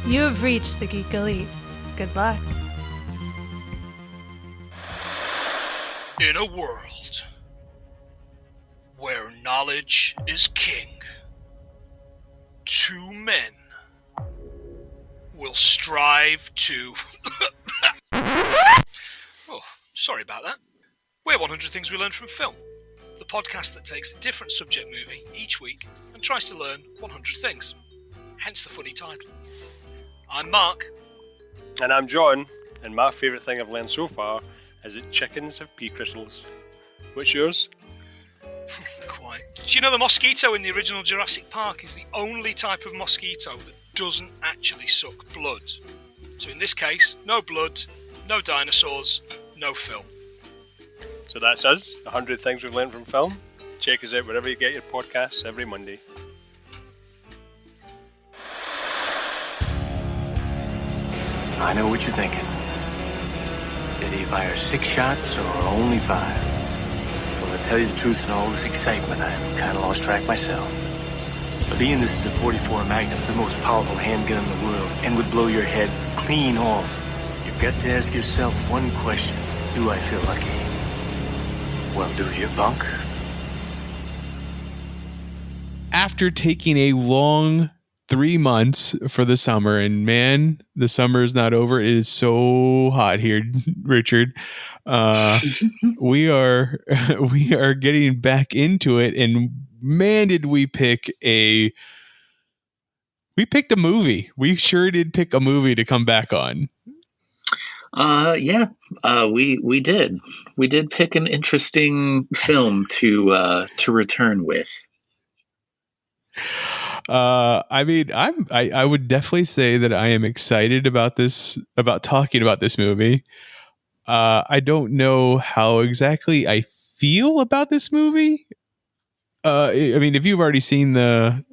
You have reached the Geek Elite. Good luck. In a world where knowledge is king, two men will strive to... Oh, sorry about that. We're 100 Things We Learned from Film, the podcast that takes a different subject movie each week and tries to learn 100 things. Hence the funny title. I'm Mark. And I'm John, and my favourite thing I've learned so far is that chickens have pea crystals. What's yours? Quite. Do you know the mosquito in the original Jurassic Park is the only type of mosquito that doesn't actually suck blood? So in this case, no blood, no dinosaurs, no film. So that's us, 100 Things We've Learned from Film. Check us out wherever you get your podcasts every Monday. I know what you're thinking. Did he fire 6 shots or only 5? Well, to tell you the truth, in all this excitement, I've kind of lost track myself. But being this is a 44 Magnum, the most powerful handgun in the world, and would blow your head clean off, you've got to ask yourself one question. Do I feel lucky? Well, do you, punk? After taking a long 3 months for the summer, and man, the summer is not over. It is so hot here, Richard. We are getting back into it, and man, did we picked a movie. We sure did pick a movie to come back on. We did. We did pick an interesting film to return with. I would definitely say that I am excited about talking about this movie. I don't know how exactly I feel about this movie. If you've already seen the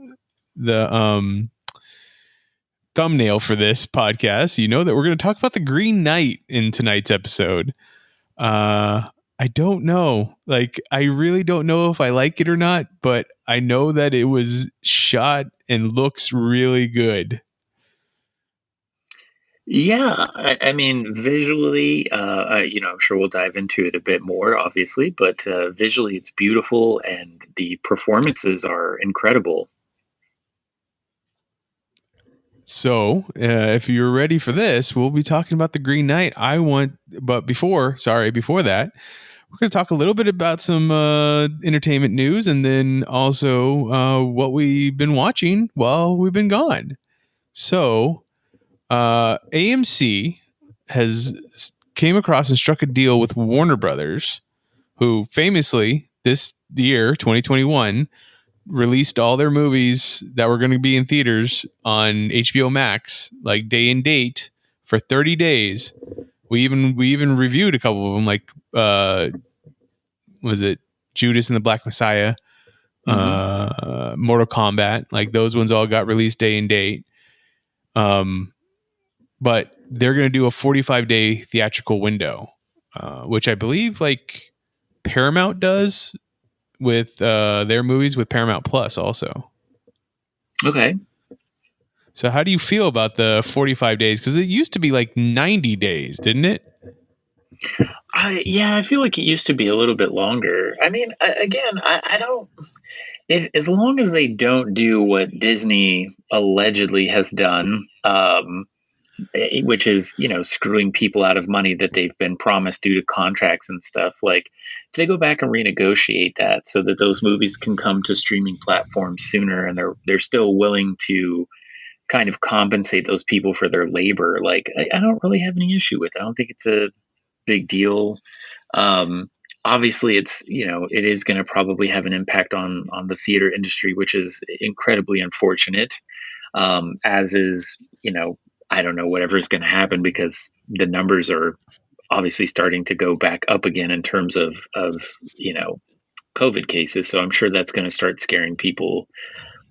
thumbnail for this podcast, you know that we're going to talk about The Green Knight in tonight's episode. I don't know. I really don't know if I like it or not, but I know that it was shot and looks really good. Yeah, visually, I'm sure we'll dive into it a bit more, obviously, but visually it's beautiful and the performances are incredible. So, if you're ready for this, we'll be talking about The Green Knight. But before that, we're going to talk a little bit about some entertainment news, and then also what we've been watching while we've been gone. So, AMC has came across and struck a deal with Warner Brothers, who famously this year, 2021, released all their movies that were going to be in theaters on HBO Max, day and date, for 30 days. We even reviewed a couple of them, was it Judas and the Black Messiah, Mortal Kombat, those ones all got released day and date. But they're going to do a 45-day theatrical window, which I believe Paramount does with their movies with Paramount Plus also. Okay. So how do you feel about the 45 days? Because it used to be 90 days, didn't it? I feel like it used to be a little bit longer. I don't... as long as they don't do what Disney allegedly has done, which is, screwing people out of money that they've been promised due to contracts and stuff, if they go back and renegotiate that so that those movies can come to streaming platforms sooner, and they're still willing to kind of compensate those people for their labor, I don't really have any issue with it. I don't think it's a big deal. Obviously it's, it is going to probably have an impact on the theater industry, which is incredibly unfortunate. As is, I don't know whatever's going to happen, because the numbers are obviously starting to go back up again in terms of COVID cases. So I'm sure that's going to start scaring people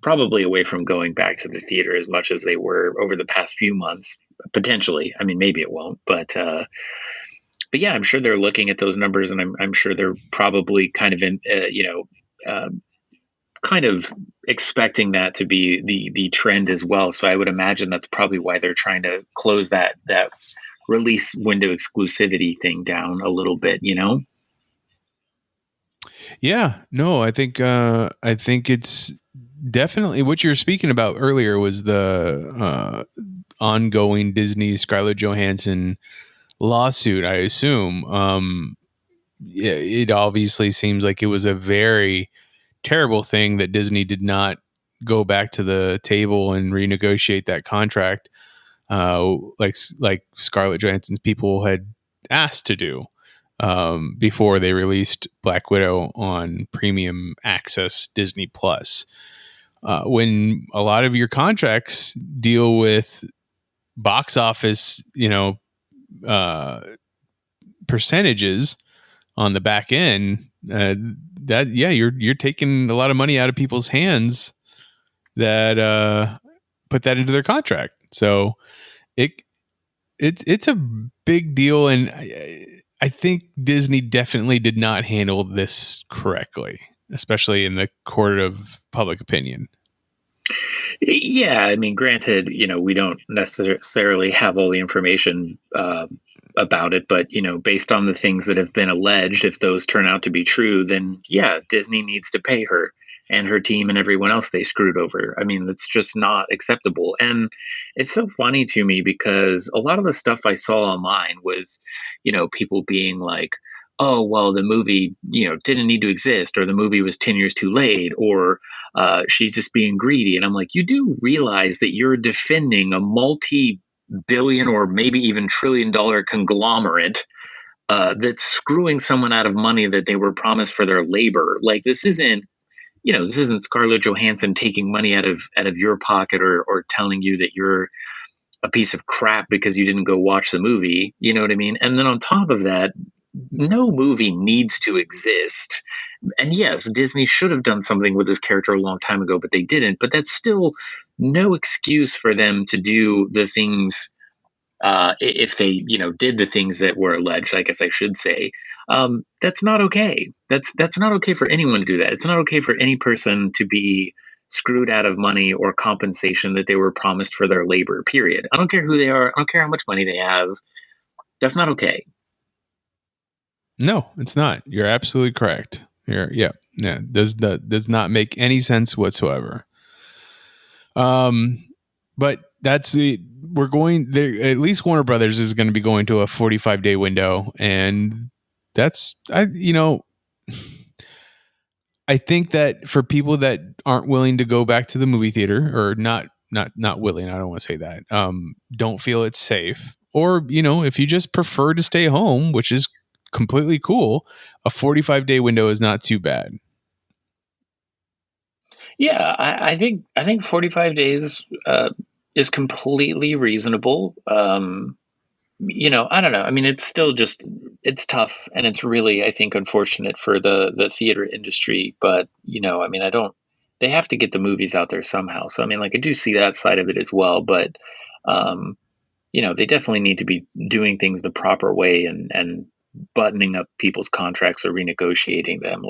probably away from going back to the theater as much as they were over the past few months, potentially. Maybe it won't, but yeah, I'm sure they're looking at those numbers, and I'm sure they're probably kind of kind of expecting that to be the trend as well. So I would imagine that's probably why they're trying to close that release window exclusivity thing down a little bit, you know? Yeah, no, I think it's definitely what you're speaking about earlier was the ongoing Disney Scarlett Johansson lawsuit. I assume. Yeah, it obviously seems like it was a very terrible thing that Disney did not go back to the table and renegotiate that contract, like Scarlett Johansson's people had asked to do before they released Black Widow on premium access Disney Plus. When a lot of your contracts deal with box office, percentages on the back end, you're taking a lot of money out of people's hands that put that into their contract. So it's a big deal, and I think Disney definitely did not handle this correctly, especially in the court of public opinion. Yeah, I mean, granted, we don't necessarily have all the information about it, but based on the things that have been alleged, if those turn out to be true, then yeah, Disney needs to pay her and her team and everyone else they screwed over. I mean, that's just not acceptable. And it's so funny to me because a lot of the stuff I saw online was, people being like, oh, well, the movie, didn't need to exist, or the movie was 10 years too late, or she's just being greedy. And I'm like, you do realize that you're defending a multi-billion or maybe even trillion-dollar conglomerate that's screwing someone out of money that they were promised for their labor. Like, this isn't Scarlett Johansson taking money out of your pocket or telling you that you're a piece of crap because you didn't go watch the movie. You know what I mean? And then on top of that, no movie needs to exist. And yes, Disney should have done something with this character a long time ago, but they didn't. But that's still no excuse for them to do the things, if they, did the things that were alleged, I guess I should say. That's not okay. That's not okay for anyone to do that. It's not okay for any person to be screwed out of money or compensation that they were promised for their labor, period. I don't care who they are. I don't care how much money they have. That's not okay. No, it's not. You're absolutely correct. Does not make any sense whatsoever. But that's it. We're going there. At least Warner Brothers is going to be going to a 45-day window, and that's I think that for people that aren't willing to go back to the movie theater, or not willing, I don't want to say that, don't feel it's safe, or if you just prefer to stay home, which is completely cool, a 45-day window is not too bad. Yeah, I think 45 days is completely reasonable. I don't know. I mean, it's still it's tough, and it's really, I think, unfortunate for the theater industry. But I mean, they have to get the movies out there somehow. So I mean, like, I do see that side of it as well. But they definitely need to be doing things the proper way and buttoning up people's contracts or renegotiating them,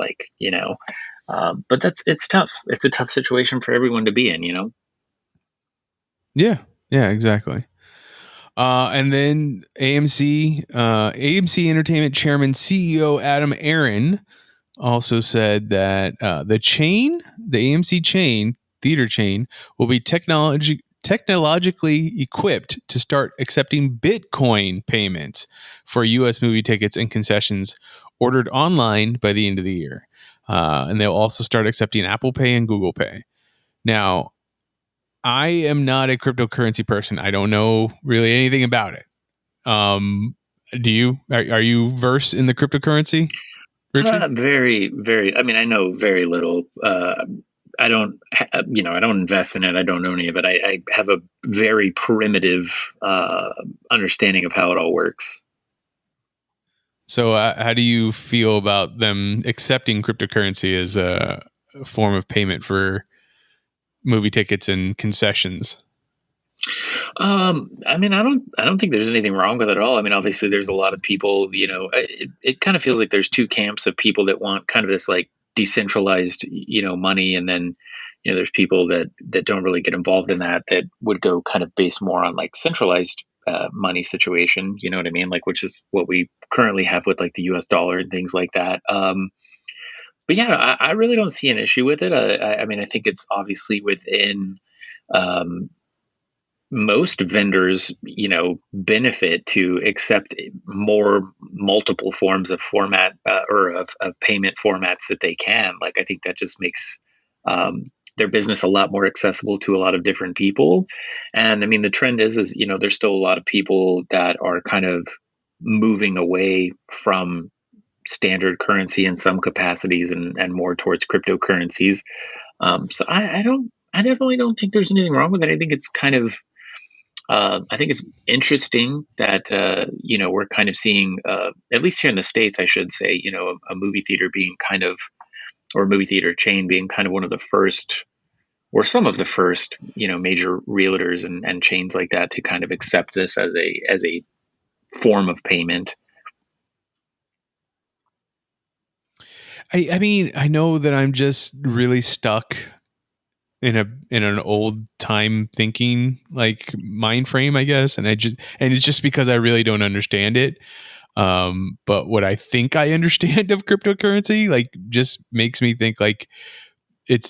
but it's tough. It's a tough situation for everyone to be in, Yeah, exactly. And then AMC Entertainment Chairman CEO Adam Aron also said that the AMC chain, theater chain, will be technologically equipped to start accepting Bitcoin payments for U.S. movie tickets and concessions ordered online by the end of the year. And they'll also start accepting Apple Pay and Google Pay. Now, I am not a cryptocurrency person. I don't know really anything about it. Do you? Are you versed in the cryptocurrency, Richard? Very, very. I mean, I know very little. I don't invest in it. I don't know any of it. I have a very primitive understanding of how it all works. So how do you feel about them accepting cryptocurrency as a form of payment for movie tickets and concessions? I mean, I don't think there's anything wrong with it at all. I mean, obviously there's a lot of people, it kind of feels like there's two camps of people that want kind of this like decentralized, money, and then there's people that don't really get involved in that would go kind of based more on like centralized money situation. You know what I mean? Like, which is what we currently have with like the U.S. dollar and things like that. But yeah, I really don't see an issue with it. I mean, I think it's obviously within um, most vendors, benefit to accept more multiple forms of format or of payment formats that they can. Like, I think that just makes their business a lot more accessible to a lot of different people. And I mean, the trend is, there's still a lot of people that are kind of moving away from standard currency in some capacities and more towards cryptocurrencies. So I definitely don't think there's anything wrong with it. I think it's kind of, I think it's interesting that, we're kind of seeing, at least here in the States, I should say, a movie theater being kind of, or a movie theater chain being kind of one of the first, or some of the first, major realtors and chains like that to kind of accept this as a form of payment. I mean, I know that I'm just really stuck in an old time thinking like mind frame, I guess, and it's just because I really don't understand it. But what I think I understand of cryptocurrency like just makes me think like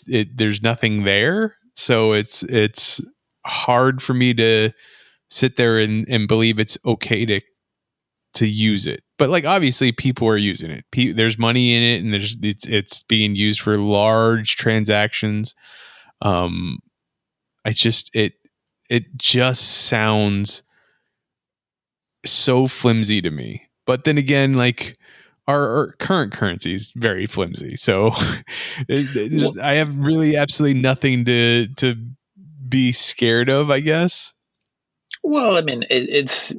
there's nothing there, so it's hard for me to sit there and believe it's okay to use it. But like obviously people are using it. There's money in it, and it's being used for large transactions. I just it just sounds so flimsy to me. But then again, like our current currency is very flimsy. So I have really absolutely nothing to be scared of, I guess. Well, I mean, it's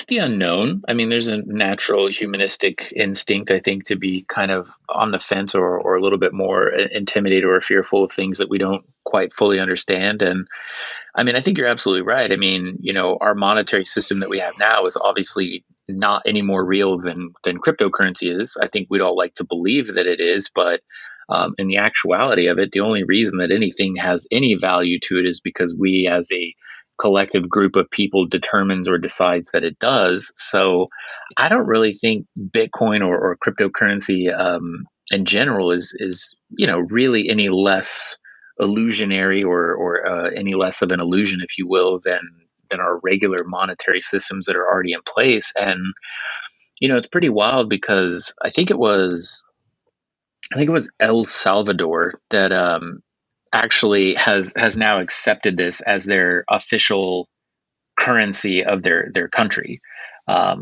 the unknown. I mean, there's a natural humanistic instinct, I think, to be kind of on the fence or a little bit more intimidated or fearful of things that we don't quite fully understand. And I mean, I think you're absolutely right. I mean, our monetary system that we have now is obviously not any more real than cryptocurrency is. I think we'd all like to believe that it is, but in the actuality of it, the only reason that anything has any value to it is because we as a collective group of people determines or decides that it does. So I don't really think Bitcoin or cryptocurrency in general is really any less illusionary or any less of an illusion, if you will, than our regular monetary systems that are already in place. And it's pretty wild because I think it was El Salvador that actually has now accepted this as their official currency of their country.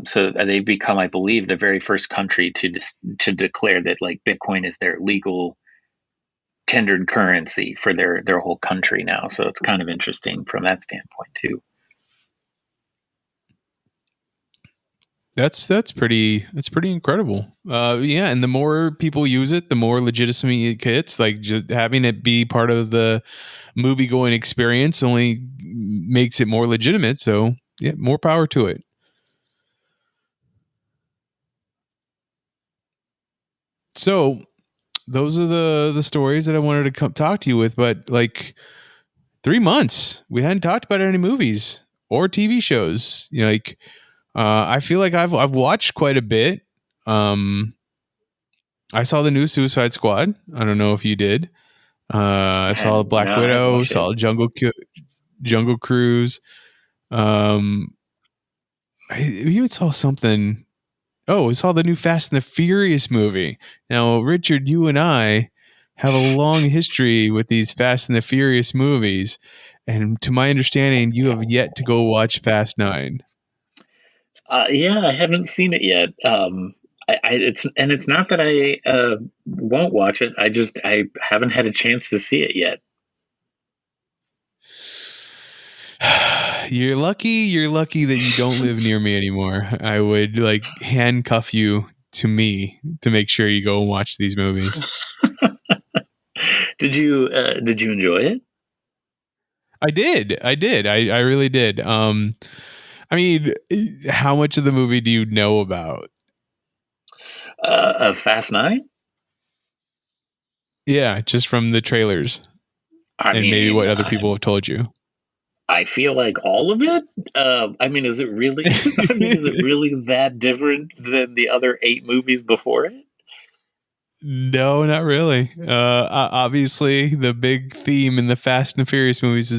So they've become, I believe, the very first country to declare that like Bitcoin is their legal tendered currency for their whole country now. So it's kind of interesting from that standpoint too. That's pretty incredible. Yeah, and the more people use it, the more legitimacy it gets. Like just having it be part of the movie going experience only makes it more legitimate. So yeah, more power to it. So those are the stories that I wanted to come talk to you with. But like 3 months, we hadn't talked about any movies or TV shows. Like. I feel like I've watched quite a bit. I saw the new Suicide Squad. I don't know if you did. I saw Black Widow. Saw Jungle Cruise. I even saw something. Oh, I saw the new Fast and the Furious movie. Now, Richard, you and I have a long history with these Fast and the Furious movies, and to my understanding, you have yet to go watch Fast 9. Yeah, I haven't seen it yet. It's not that I won't watch it. I haven't had a chance to see it yet. You're lucky that you don't live near me anymore. I would like handcuff you to me to make sure you go and watch these movies. Did you enjoy it? I did. I really did. I mean, how much of the movie do you know about? Of Fast 9? Yeah, just from the trailers I and maybe mean, what other people have told you. I feel like all of it. I mean, is it really? I mean, is it really that different than the other 8 movies before it? No, not really. Obviously, the big theme in the Fast and Furious movies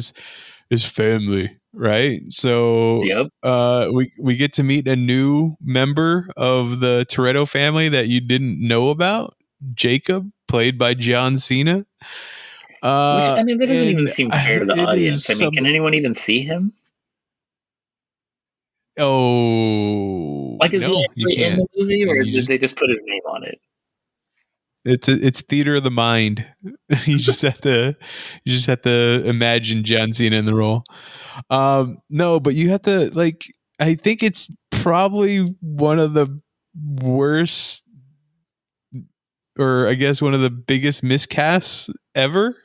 is family, right? So, Yep. we get to meet a new member of the Toretto family that you didn't know about, Jacob, played by John Cena. Which, I mean, that doesn't even And seem fair to the it is audience. I mean, some. can anyone even see him? Oh Like, is he no, you actually in the can't. movie, or You did just they just put his name on it? it's theater of the mind. You just have to imagine John Cena in the role. No, but you have to like. I think it's probably one of the worst, or I guess one of the biggest miscasts ever.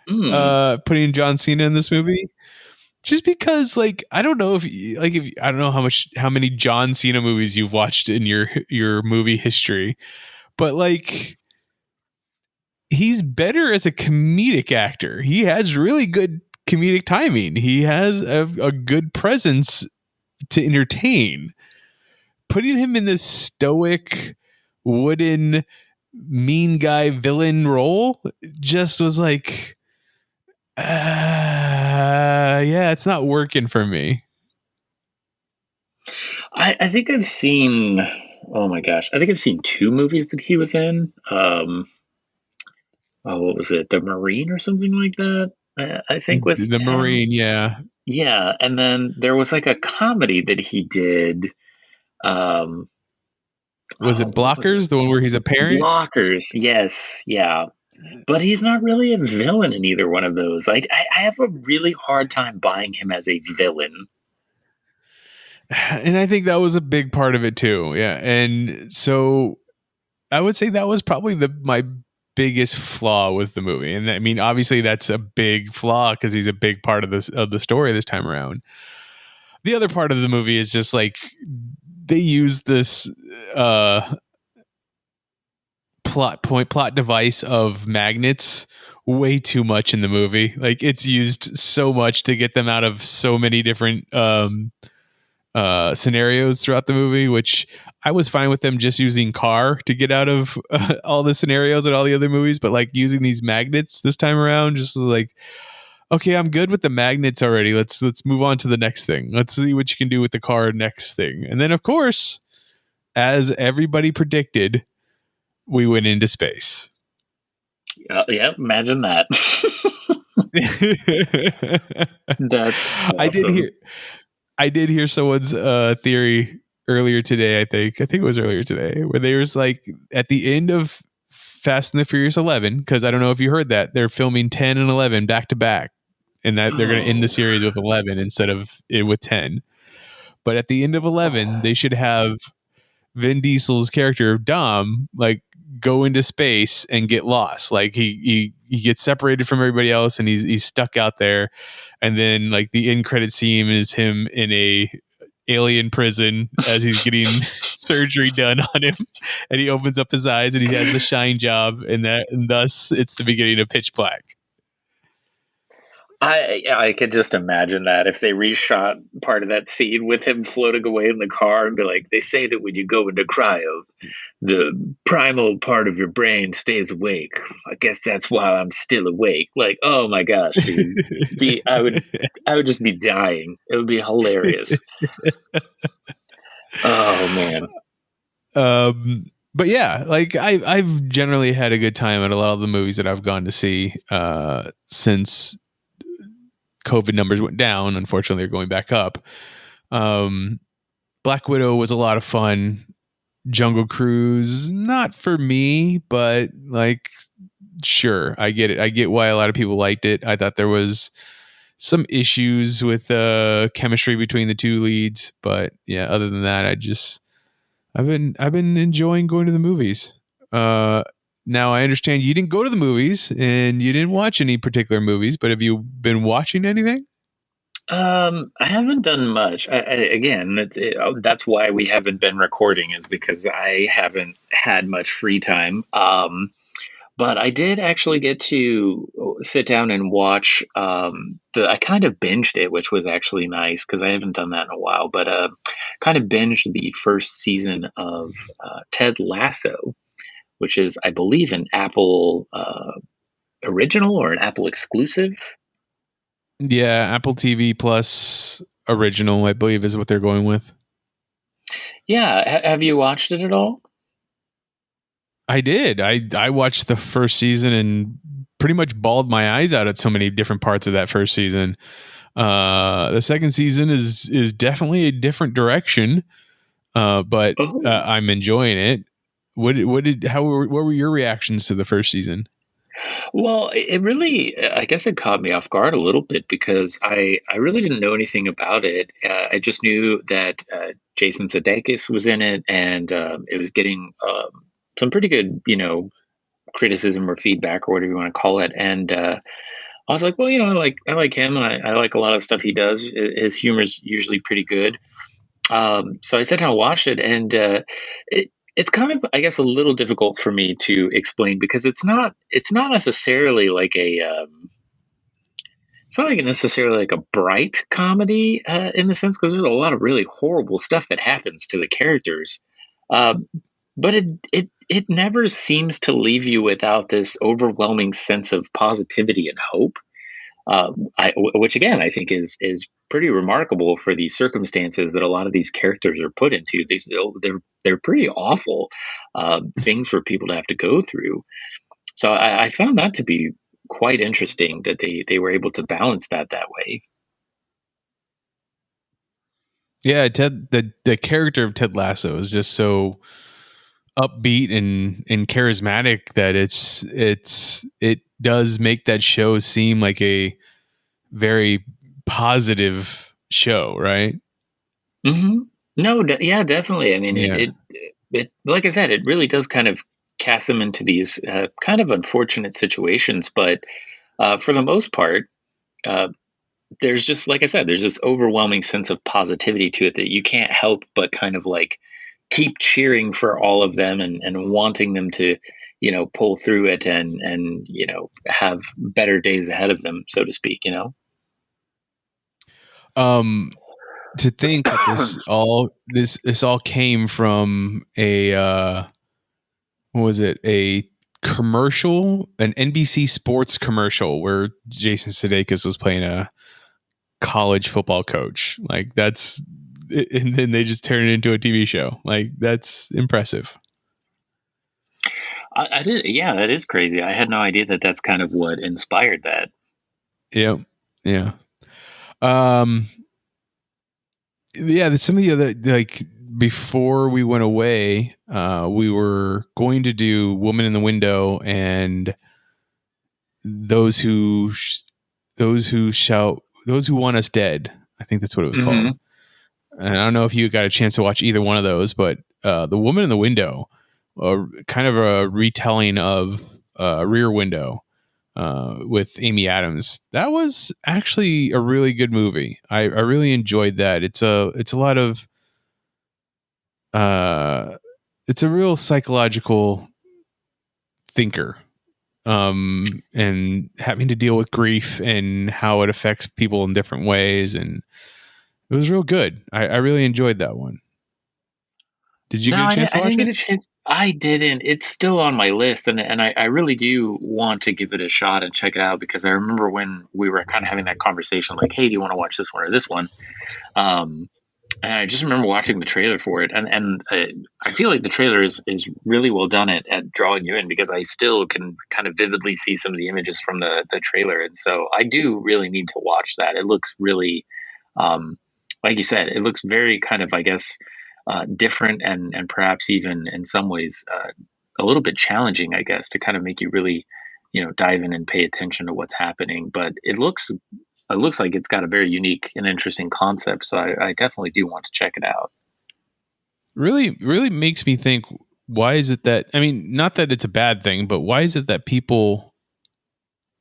Hmm. Putting John Cena in this movie, just because, like, I don't know if I don't know how many John Cena movies you've watched in your movie history, but like he's better as a comedic actor. He has really good comedic timing. He has a good presence to entertain. Putting him in this stoic, wooden, mean guy villain role just was like, yeah, it's not working for me. I think I've seen. Oh my gosh, I think I've seen 2 movies that he was in. Oh, what was it? The Marine or something like that. I think was The him. Marine, yeah. Yeah, and then there was like a comedy that he did. Um, Was it what was it? Blockers, the one where he's a parent? Blockers. Yes, yeah. But he's not really a villain in either one of those. I have a really hard time buying him as a villain. And I think that was a big part of it too. Yeah. And so I would say that was probably my biggest flaw with the movie. And I mean, obviously that's a big flaw because he's a big part of the story this time around. The other part of the movie is just like they use this plot device of magnets way too much in the movie. Like it's used so much to get them out of so many different scenarios throughout the movie, which I was fine with them just using car to get out of all the scenarios and all the other movies, but like using these magnets this time around, just like, okay, I'm good with the magnets already. Let's move on to the next thing. Let's see what you can do with the car next thing. And then of course, as everybody predicted, we went into space. Yeah, imagine that. That's awesome. I did hear someone's theory earlier today. I think it was earlier today, where they was like at the end of Fast and the Furious 11, because I don't know if you heard that they're filming 10 and 11 back to back, and that they're going to end the series with 11 instead of it with 10. But at the end of 11, they should have Vin Diesel's character Dom like go into space and get lost. Like he gets separated from everybody else and he's stuck out there. And then like the end credit scene is him in a alien prison as he's getting surgery done on him, and he opens up his eyes and he has the shine job, and thus it's the beginning of Pitch Black. I could just imagine that if they reshot part of that scene with him floating away in the car and be like, they say that when you go into cryo, the primal part of your brain stays awake. I guess that's why I'm still awake. Like, oh my gosh, dude. I would just be dying. It would be hilarious. Oh man. But yeah, like I've generally had a good time at a lot of the movies that I've gone to see since COVID numbers went down. Unfortunately, they're going back up. Black Widow was a lot of fun. Jungle Cruise, not for me, but like, sure, I get it. I get why a lot of people liked it. I thought there was some issues with chemistry between the two leads, but yeah, other than that, I've been enjoying going to the movies. Now I understand you didn't go to the movies and you didn't watch any particular movies, but have you been watching anything? I haven't done much. Again, that's why we haven't been recording, is because I haven't had much free time. But I did actually get to sit down and watch I kind of binged it, which was actually nice because I haven't done that in a while. But kind of binged the first season of Ted Lasso, which is, I believe, an Apple original or an Apple exclusive. Yeah, Apple TV Plus original, I believe, is what they're going with. Yeah, have you watched it at all? I did. I watched the first season and pretty much bawled my eyes out at so many different parts of that first season. The second season is definitely a different direction, but Oh. I'm enjoying it. What were your reactions to the first season? Well, it really, I guess it caught me off guard a little bit because I really didn't know anything about it. I just knew that Jason Sudeikis was in it, and it was getting some pretty good, criticism or feedback or whatever you want to call it. And I was like, well, I like him, and I like a lot of stuff he does. His humor is usually pretty good. So I sat down and watched it, and it's kind of, I guess, a little difficult for me to explain because it's not necessarily like it's not like necessarily like a bright comedy in the sense because there's a lot of really horrible stuff that happens to the characters, uh, but it never seems to leave you without this overwhelming sense of positivity and hope, which again I think is pretty remarkable for the circumstances that a lot of these characters are put into. They're pretty awful things for people to have to go through. So I found that to be quite interesting that they were able to balance that way. Yeah, the character of Ted Lasso is just so upbeat and charismatic that it does make that show seem like a very positive show, right? Hmm. No, yeah, definitely. I mean, Yeah. it like I said, it really does kind of cast them into these kind of unfortunate situations, but for the most part, uh, there's just, like I said, there's this overwhelming sense of positivity to it that you can't help but kind of like keep cheering for all of them and wanting them to, pull through it and have better days ahead of them, so to speak. Um to think that this all came from a what was it? A commercial, an NBC Sports commercial where Jason Sudeikis was playing a college football coach. Like and then they just turn it into a TV show. Like that's impressive. I did, yeah, that is crazy. I had no idea that that's kind of what inspired that. Yeah. Yeah. Um yeah, some of the other, like, before we went away, we were going to do Woman in the Window and those who those who want us dead. I think that's what it was called. Hmm. And I don't know if you got a chance to watch either one of those, but the Woman in the Window, kind of a retelling of Rear Window with Amy Adams. That was actually a really good movie. I really enjoyed that. It's a lot of it's a real psychological thinker, and having to deal with grief and how it affects people in different ways, and it was real good. I really enjoyed that one. Did you No, get a chance to I watch didn't get it? a chance. I didn't. It's still on my list, and I really do want to give it a shot and check it out because I remember when we were kind of having that conversation, like, "Hey, do you want to watch this one or this one?" Um, and I just remember watching the trailer for it, and I feel like the trailer is really well done at drawing you in because I still can kind of vividly see some of the images from the trailer, and so I do really need to watch that. It looks really, um, like you said, it looks very kind of, I guess, different and perhaps even in some ways a little bit challenging, I guess, to kind of make you really, dive in and pay attention to what's happening. But it looks like it's got a very unique and interesting concept, so I definitely do want to check it out. Really, really makes me think. Why is it that, I mean, not that it's a bad thing, but why is it that people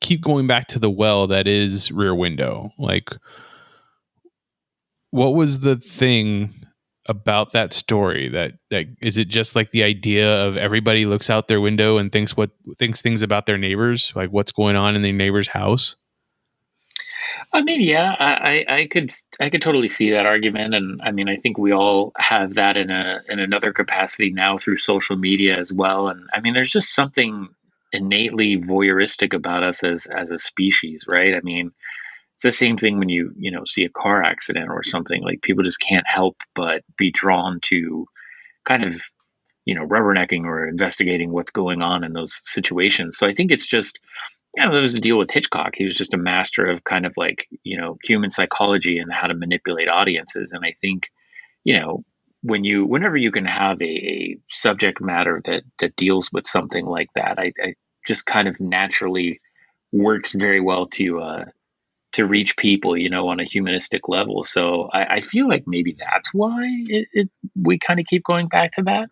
keep going back to the well that is Rear Window? Like, what was the thing about that story? That is it just like the idea of everybody looks out their window and thinks things about their neighbors, like what's going on in their neighbor's house? I mean, yeah, I could totally see that argument, and I mean, I think we all have that in another capacity now through social media as well. And I mean, there's just something innately voyeuristic about us as a species, right? I mean, it's the same thing when you know see a car accident or something. Like people just can't help but be drawn to kind of rubbernecking or investigating what's going on in those situations. So I think it's just there was a deal with Hitchcock. He was just a master of kind of like, human psychology and how to manipulate audiences. And I think, whenever you can have a subject matter that deals with something like that, I just kind of naturally works very well to reach people, on a humanistic level. So I feel like maybe that's why we kind of keep going back to that.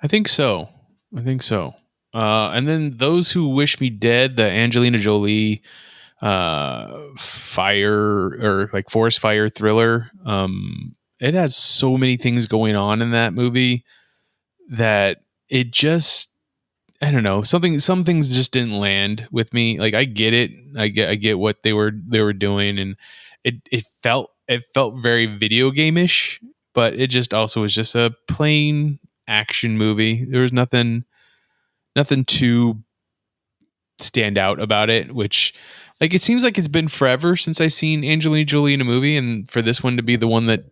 I think so. And then Those Who Wish Me Dead, the Angelina Jolie fire or like forest fire thriller. It has so many things going on in that movie that it just, I don't know, some things just didn't land with me. Like I get it. I get what they were doing, and it felt very video game-ish, but it just also was just a plain action movie. There was nothing too stand out about it, which like it seems like it's been forever since I've seen Angelina Jolie in a movie, and for this one to be the one that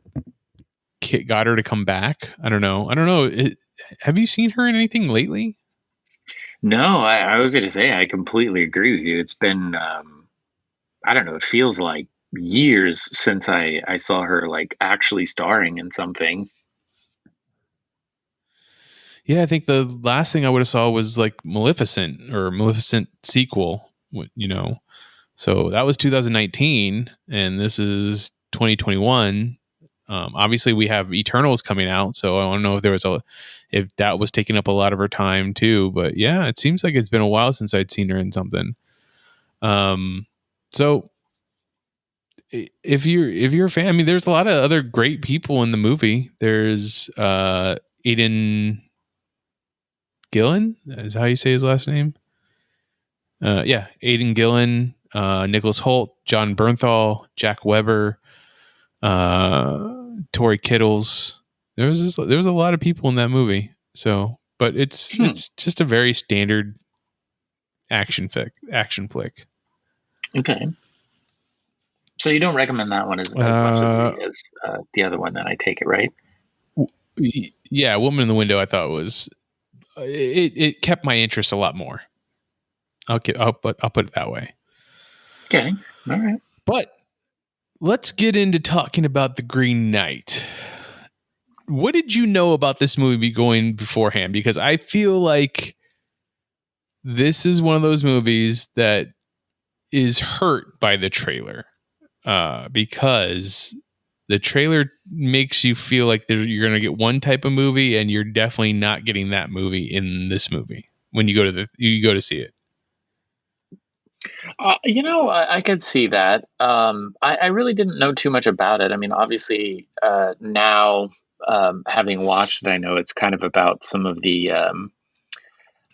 got her to come back, I don't know. Have you seen her in anything lately? No, I was going to say I completely agree with you. It's been I don't know, it feels like years since I saw her like actually starring in something. Yeah, I think the last thing I would have saw was like Maleficent sequel, So that was 2019, and this is 2021. Obviously, we have Eternals coming out, so I don't know if that was taking up a lot of her time too. But yeah, it seems like it's been a while since I'd seen her in something. So if you're a fan, I mean, there's a lot of other great people in the movie. There's Aidan Gillen, is how you say his last name. Aidan Gillen, Nicholas Hoult, John Bernthal, Jack Weber, Tori Kittles. There was a lot of people in that movie. So, but it's just a very standard action flick. Okay. So you don't recommend that one as much as the other one, then I take it, right? Yeah, Woman in the Window I thought was it kept my interest a lot more. I'll put it that way. Okay. All right. But let's get into talking about The Green Knight. What did you know about this movie going beforehand? Because I feel like this is one of those movies that is hurt by the trailer. Because the trailer makes you feel like you're going to get one type of movie, and you're definitely not getting that movie in this movie when you go to see it. I could see that. I really didn't know too much about it. I mean, obviously, now having watched it, I know it's kind of about some of the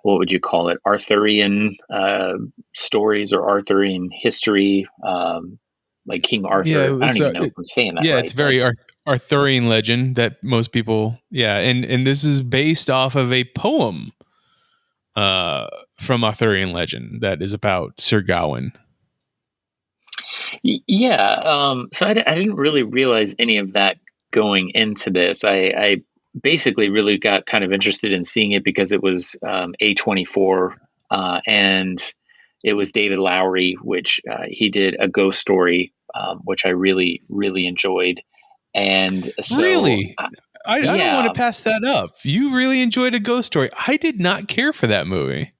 what would you call it, Arthurian stories or Arthurian history, like King Arthur. Yeah, I don't even know if I'm saying that. Yeah, right, it's very Arthurian legend that most people. Yeah, and this is based off of a poem from Arthurian legend that is about Sir Gawain. Yeah, so I didn't really realize any of that going into this. I basically really got kind of interested in seeing it because it was A24 and it was David Lowery, which he did A Ghost Story, which I really, really enjoyed. And so, really, I don't want to pass that up. You really enjoyed A Ghost Story. I did not care for that movie.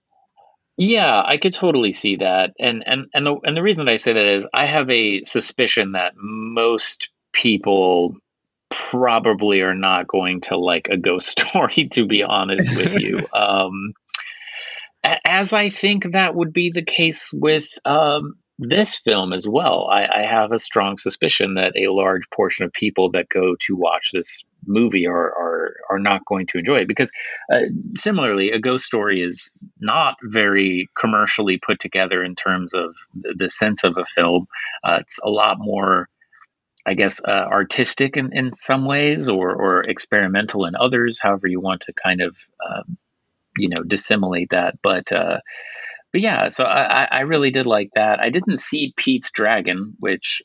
Yeah, I could totally see that. And the reason that I say that is I have a suspicion that most people probably are not going to like A Ghost Story, to be honest with you. As I think that would be the case with this film as well, I have a strong suspicion that a large portion of people that go to watch this movie are not going to enjoy it because, similarly, A Ghost Story is not very commercially put together in terms of the sense of a film. It's a lot more, I guess, artistic in some ways, or experimental in others. However, you want to kind of dissimulate that, but yeah, so I really did like that. I didn't see Pete's Dragon, which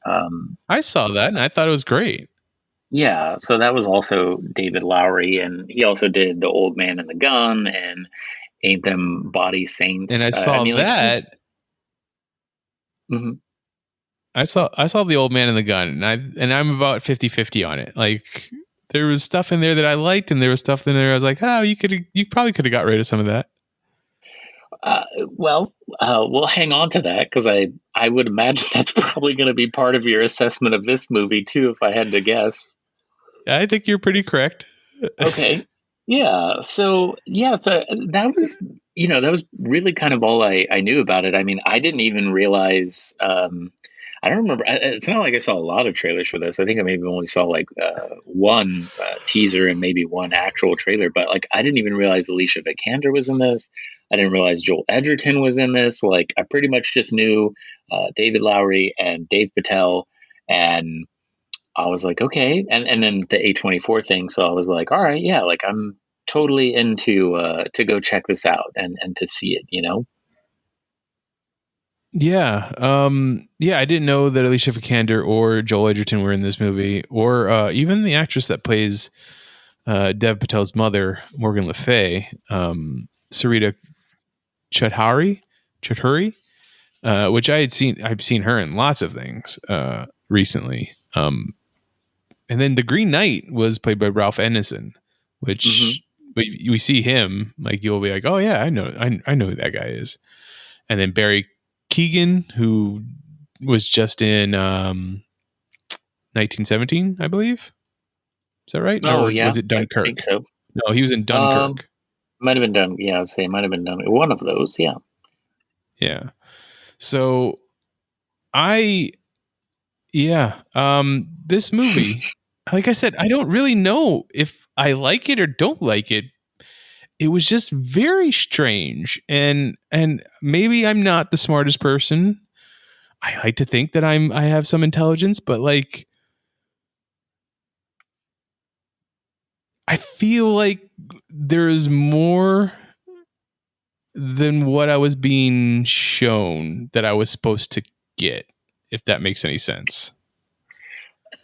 I saw that and I thought it was great. yeah, so that was also David Lowery, and he also did The Old Man and the Gun and Ain't Them Body Saints. And I saw that. Mhm. I saw The Old Man and the Gun, and I'm about 50-50 on it. Like, there was stuff in there that I liked, and there was stuff in there I was like, oh, you probably could have got rid of some of that. Well, we'll hang on to that because I would imagine that's probably going to be part of your assessment of this movie too, if I had to guess. I think you're pretty correct. Okay. Yeah. So that was that was really kind of all I knew about it. I mean, I didn't even realize. I don't remember. It's not like I saw a lot of trailers for this. I think I maybe only saw like one teaser and maybe one actual trailer. But like, I didn't even realize Alicia Vikander was in this. I didn't realize Joel Edgerton was in this. Like, I pretty much just knew David Lowery and Dave Patel, and I was like, okay. And then the A24 thing. So I was like, all right, yeah, like I'm totally into to go check this out and to see it. Yeah. I didn't know that Alicia Vikander or Joel Edgerton were in this movie, or even the actress that plays Dev Patel's mother, Morgan Le Fay, Sarita Choudhury, which I've seen her in lots of things recently. And then the Green Knight was played by Ralph Ineson, which we see him, like, you'll be like, oh yeah, I know who that guy is. And then Barry Keoghan, who was just in 1917, I believe. Is that right? Oh, or yeah, was it Dunkirk? I think so. No, he was in Dunkirk. Might have been done. Yeah, I'd say it might have been done. One of those. Yeah. Yeah. So this movie, like I said, I don't really know if I like it or don't like it. It was just very strange, and maybe I'm not the smartest person. I like to think that I have some intelligence, but like, I feel like there is more than what I was being shown that I was supposed to get, if that makes any sense.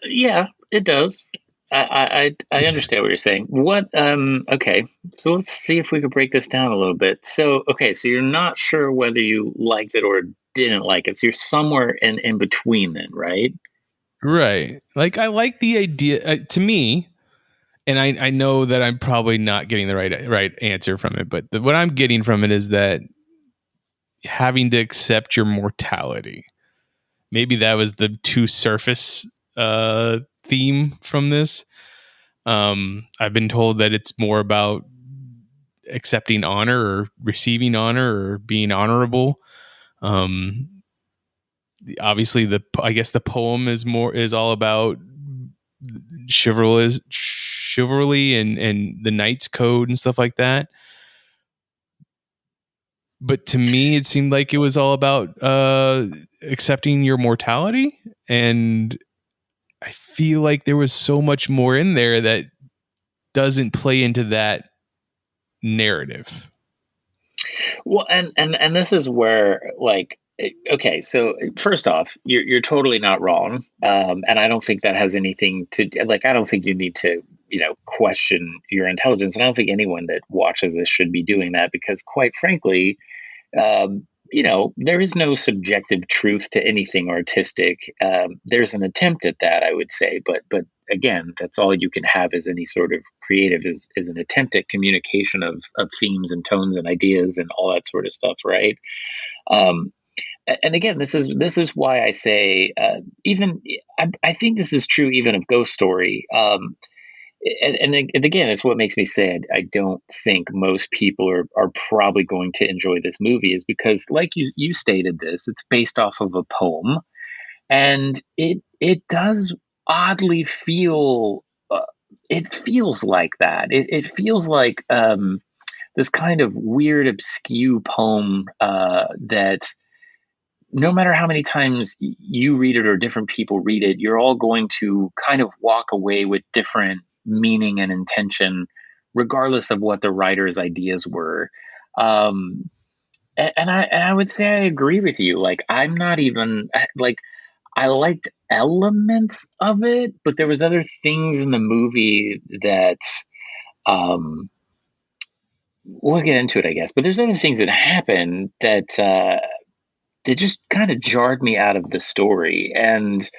Yeah, it does. I understand what you're saying. Okay, so let's see if we could break this down a little bit. So you're not sure whether you liked it or didn't like it. So you're somewhere in between then, right? Right. Like, I like the idea, to me, and I know that I'm probably not getting the right answer from it, but what I'm getting from it is that having to accept your mortality. Maybe that was the too surface theme from this. I've been told that it's more about accepting honor or receiving honor or being honorable. Obviously, I guess the poem is all about chivalry and the knight's code and stuff like that. But to me, it seemed like it was all about accepting your mortality, and I feel like there was so much more in there that doesn't play into that narrative. Well, and this is where, like, okay, so first off, you're totally not wrong, and I don't think that has anything to, like, I don't think you need to question your intelligence, and I don't think anyone that watches this should be doing that, because quite frankly, there is no subjective truth to anything artistic. There's an attempt at that, I would say, but again, that's all you can have as any sort of creative is an attempt at communication of themes and tones and ideas and all that sort of stuff, right? And again, this is why I say, I think this is true even of Ghost Story. and again, it's what makes me say I don't think most people are probably going to enjoy this movie, is because, like you stated, this it's based off of a poem, and it does oddly feel. It feels like that. It feels like this kind of weird, obscure poem that no matter how many times you read it or different people read it, you're all going to kind of walk away with different meaning and intention, regardless of what the writer's ideas were. Um, and I would say I agree with you. Like, I'm not even like, I liked elements of it, but there was other things in the movie that we'll get into it, I guess. But there's other things that happen that just kind of jarred me out of the story. And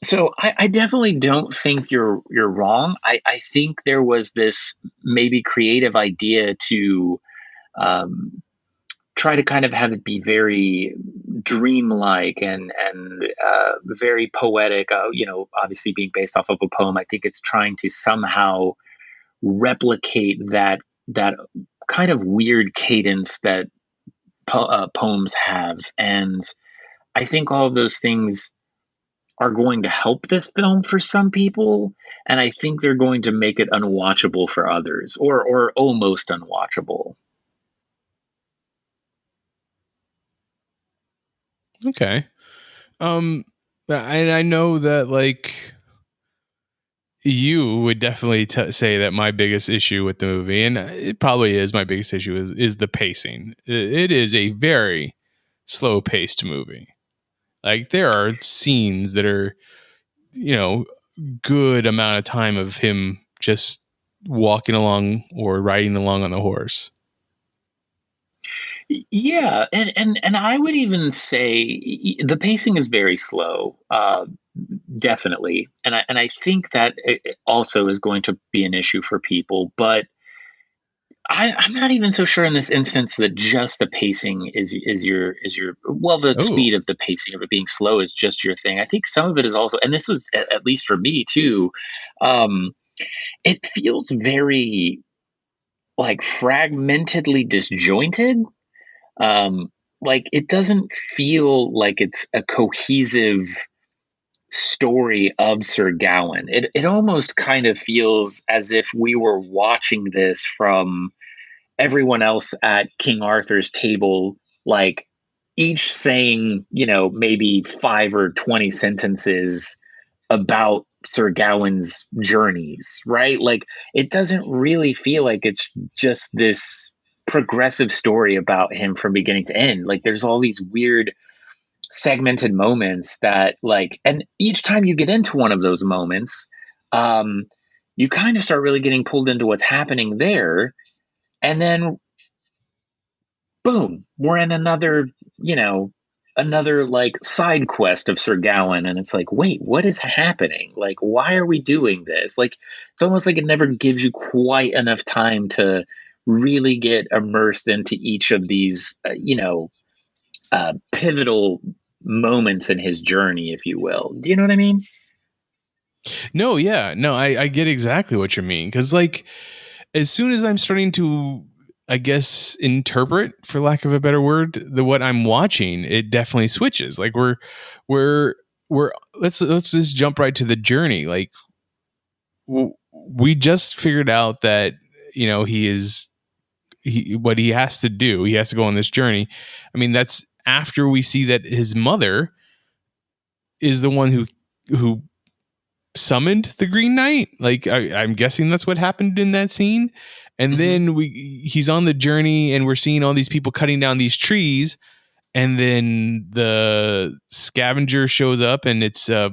so I definitely don't think you're wrong. I think there was this maybe creative idea to try to kind of have it be very dreamlike and very poetic. Obviously being based off of a poem, I think it's trying to somehow replicate that kind of weird cadence that poems have. And I think all of those things are going to help this film for some people, and I think they're going to make it unwatchable for others, or almost unwatchable. Okay. And I know that, like, you would definitely say that my biggest issue with the movie, and it probably is my biggest issue, is the pacing. It is a very slow paced movie. Like, there are scenes that are, good amount of time of him just walking along or riding along on the horse. Yeah, and I would even say the pacing is very slow, definitely, and I think that it also is going to be an issue for people. But I'm not even so sure in this instance that just the pacing is your the speed of the pacing of it being slow is just your thing. I think some of it is also, and this was at least for me too. It feels very like fragmentedly disjointed. Like, it doesn't feel like it's a cohesive story of Sir Gawain. It almost kind of feels as if we were watching this from everyone else at King Arthur's table, like each saying, maybe 5 or 20 sentences about Sir Gawain's journeys, right? Like, it doesn't really feel like it's just this progressive story about him from beginning to end. Like, there's all these weird segmented moments that, like, and each time you get into one of those moments, you kind of start really getting pulled into what's happening there. And then boom, we're in another like side quest of Sir Gawain, and it's like, wait, what is happening? Like, why are we doing this? Like, it's almost like it never gives you quite enough time to really get immersed into each of these, pivotal moments in his journey, if you will. Do you know what I mean? No, yeah, no, I get exactly what you mean, because, like, as soon as I'm starting to, I guess, interpret, for lack of a better word, what I'm watching, it definitely switches. Like, we're let's just jump right to the journey. Like, we just figured out that what he has to do. He has to go on this journey. I mean, that's after we see that his mother is the one who summoned the Green Knight. Like, I'm guessing that's what happened in that scene. And then he's on the journey, and we're seeing all these people cutting down these trees. And then the scavenger shows up, and it's a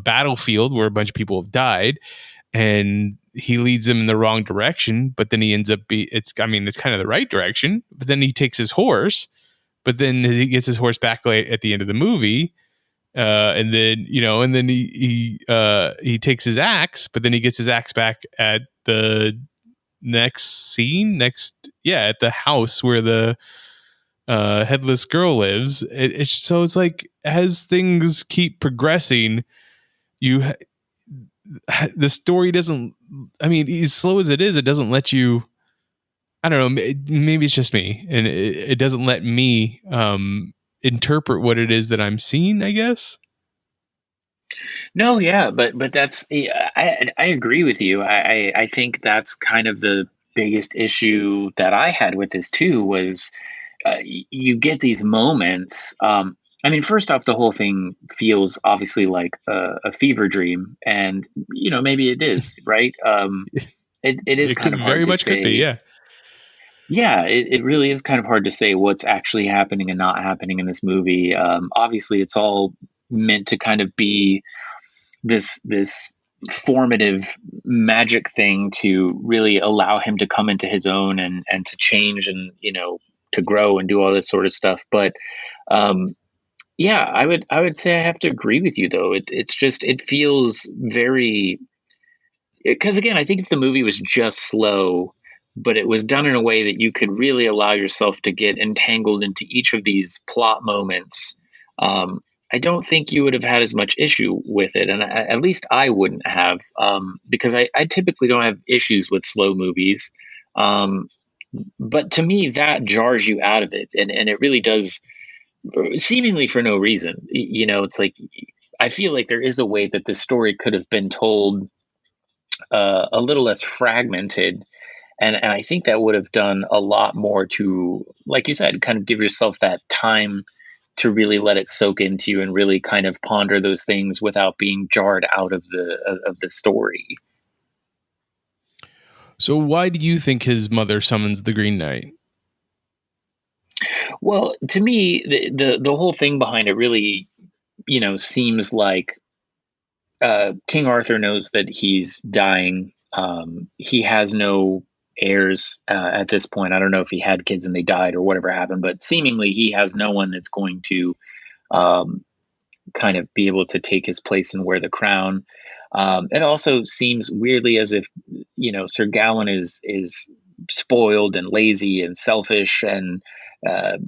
battlefield where a bunch of people have died, and he leads them in the wrong direction. But then he ends up it's kind of the right direction. But then he takes his horse, but then he gets his horse back at the end of the movie. And then he takes his axe, but then he gets his axe back at the next scene, at the house where the headless girl lives. It's like, as things keep progressing, the story doesn't, I mean, as slow as it is, it doesn't let you, I don't know, maybe it's just me, and it doesn't let me interpret what it is that I'm seeing, I guess. No, yeah, but that's I agree with you. I think that's kind of the biggest issue that I had with this too was you get these moments. I mean, first off, the whole thing feels obviously like a fever dream, and maybe it is, right? It is It kind could of hard very to much could be, say. yeah. Yeah, it really is kind of hard to say what's actually happening and not happening in this movie. Obviously, it's all meant to kind of be this formative magic thing to really allow him to come into his own and to change and to grow and do all this sort of stuff. But yeah, I would say I have to agree with you though. It feels very, because again, I think if the movie was just slow, but it was done in a way that you could really allow yourself to get entangled into each of these plot moments, I don't think you would have had as much issue with it, and at least I wouldn't have, because I typically don't have issues with slow movies, um, but to me that jars you out of it, and it really does, seemingly for no reason. It's like I feel like there is a way that this story could have been told a little less fragmented. And I think that would have done a lot more to, like you said, kind of give yourself that time to really let it soak into you and really kind of ponder those things without being jarred out of the story. So why do you think his mother summons the Green Knight? Well, to me, the whole thing behind it really, seems like King Arthur knows that he's dying. He has no heirs at this point. I don't know if he had kids and they died or whatever happened, but seemingly he has no one that's going to um, kind of be able to take his place and wear the crown. It also seems weirdly as if Sir Gawain is spoiled and lazy and selfish and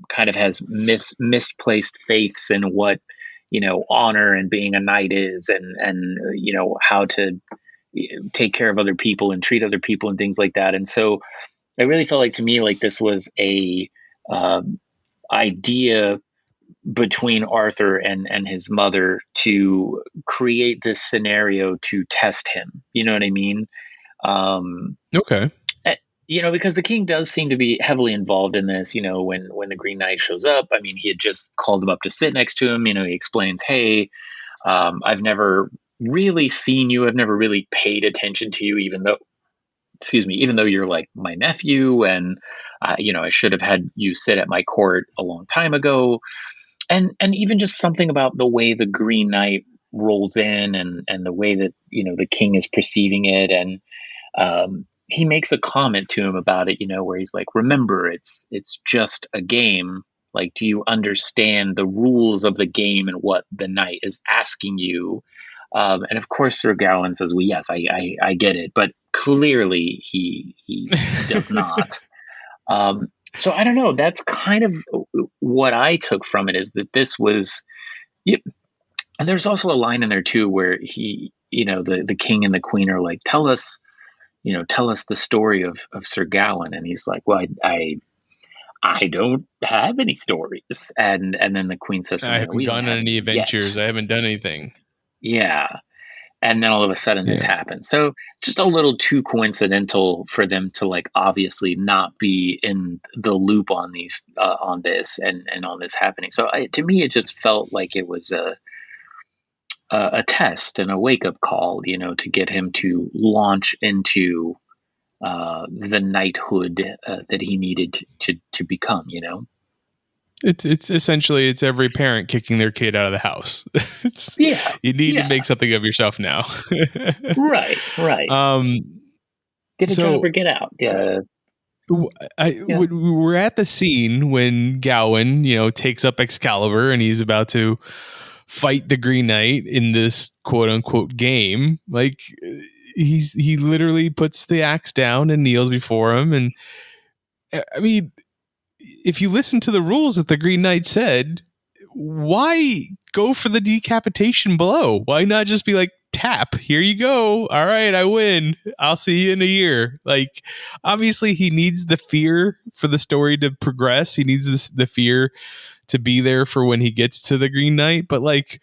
kind of has misplaced faiths in what honor and being a knight is, and how to take care of other people and treat other people and things like that. And so it really felt like to me like this was a idea between Arthur and his mother to create this scenario to test him. You know what I mean? Okay. Because the king does seem to be heavily involved in this. When the Green Knight shows up, I mean, he had just called him up to sit next to him. He explains, "Hey, I've never really seen you. I've never really paid attention to you, even though you're like my nephew, and I should have had you sit at my court a long time ago." And even just something about the way the Green Knight rolls in, and the way that the king is perceiving it, and he makes a comment to him about it, where he's like, "Remember, it's just a game. Like, do you understand the rules of the game and what the knight is asking you?" And of course, Sir Gawain says, "Well, yes, I get it," but clearly he does not. So I don't know. That's kind of what I took from it, is that this was, yep. And there's also a line in there too where the king and the queen are like, tell us the story of Sir Gawain, and he's like, "Well, I don't have any stories," and then the queen says I something, haven't "We don't gone on have any any yet." adventures. I haven't done anything. Yeah. And then all of a sudden this Yeah. happens. So just a little too coincidental for them to like obviously not be in the loop on these on this and on this happening. So to me, it just felt like it was a test and a wake up call, to get him to launch into the knighthood that he needed to become. It's essentially it's every parent kicking their kid out of the house. Yeah. You need to Yeah. make something of yourself now. Right. Get a job or get out. Yeah. We're at the scene when Gawain, takes up Excalibur and he's about to fight the Green Knight in this quote unquote game. Like he literally puts the axe down and kneels before him. And I mean, if you listen to the rules that the Green Knight said, why go for the decapitation blow? Why not just be like, tap. Here you go. All right, I win. I'll see you in a year. Like, obviously, he needs the fear for the story to progress. He needs the fear to be there for when he gets to the Green Knight. But like,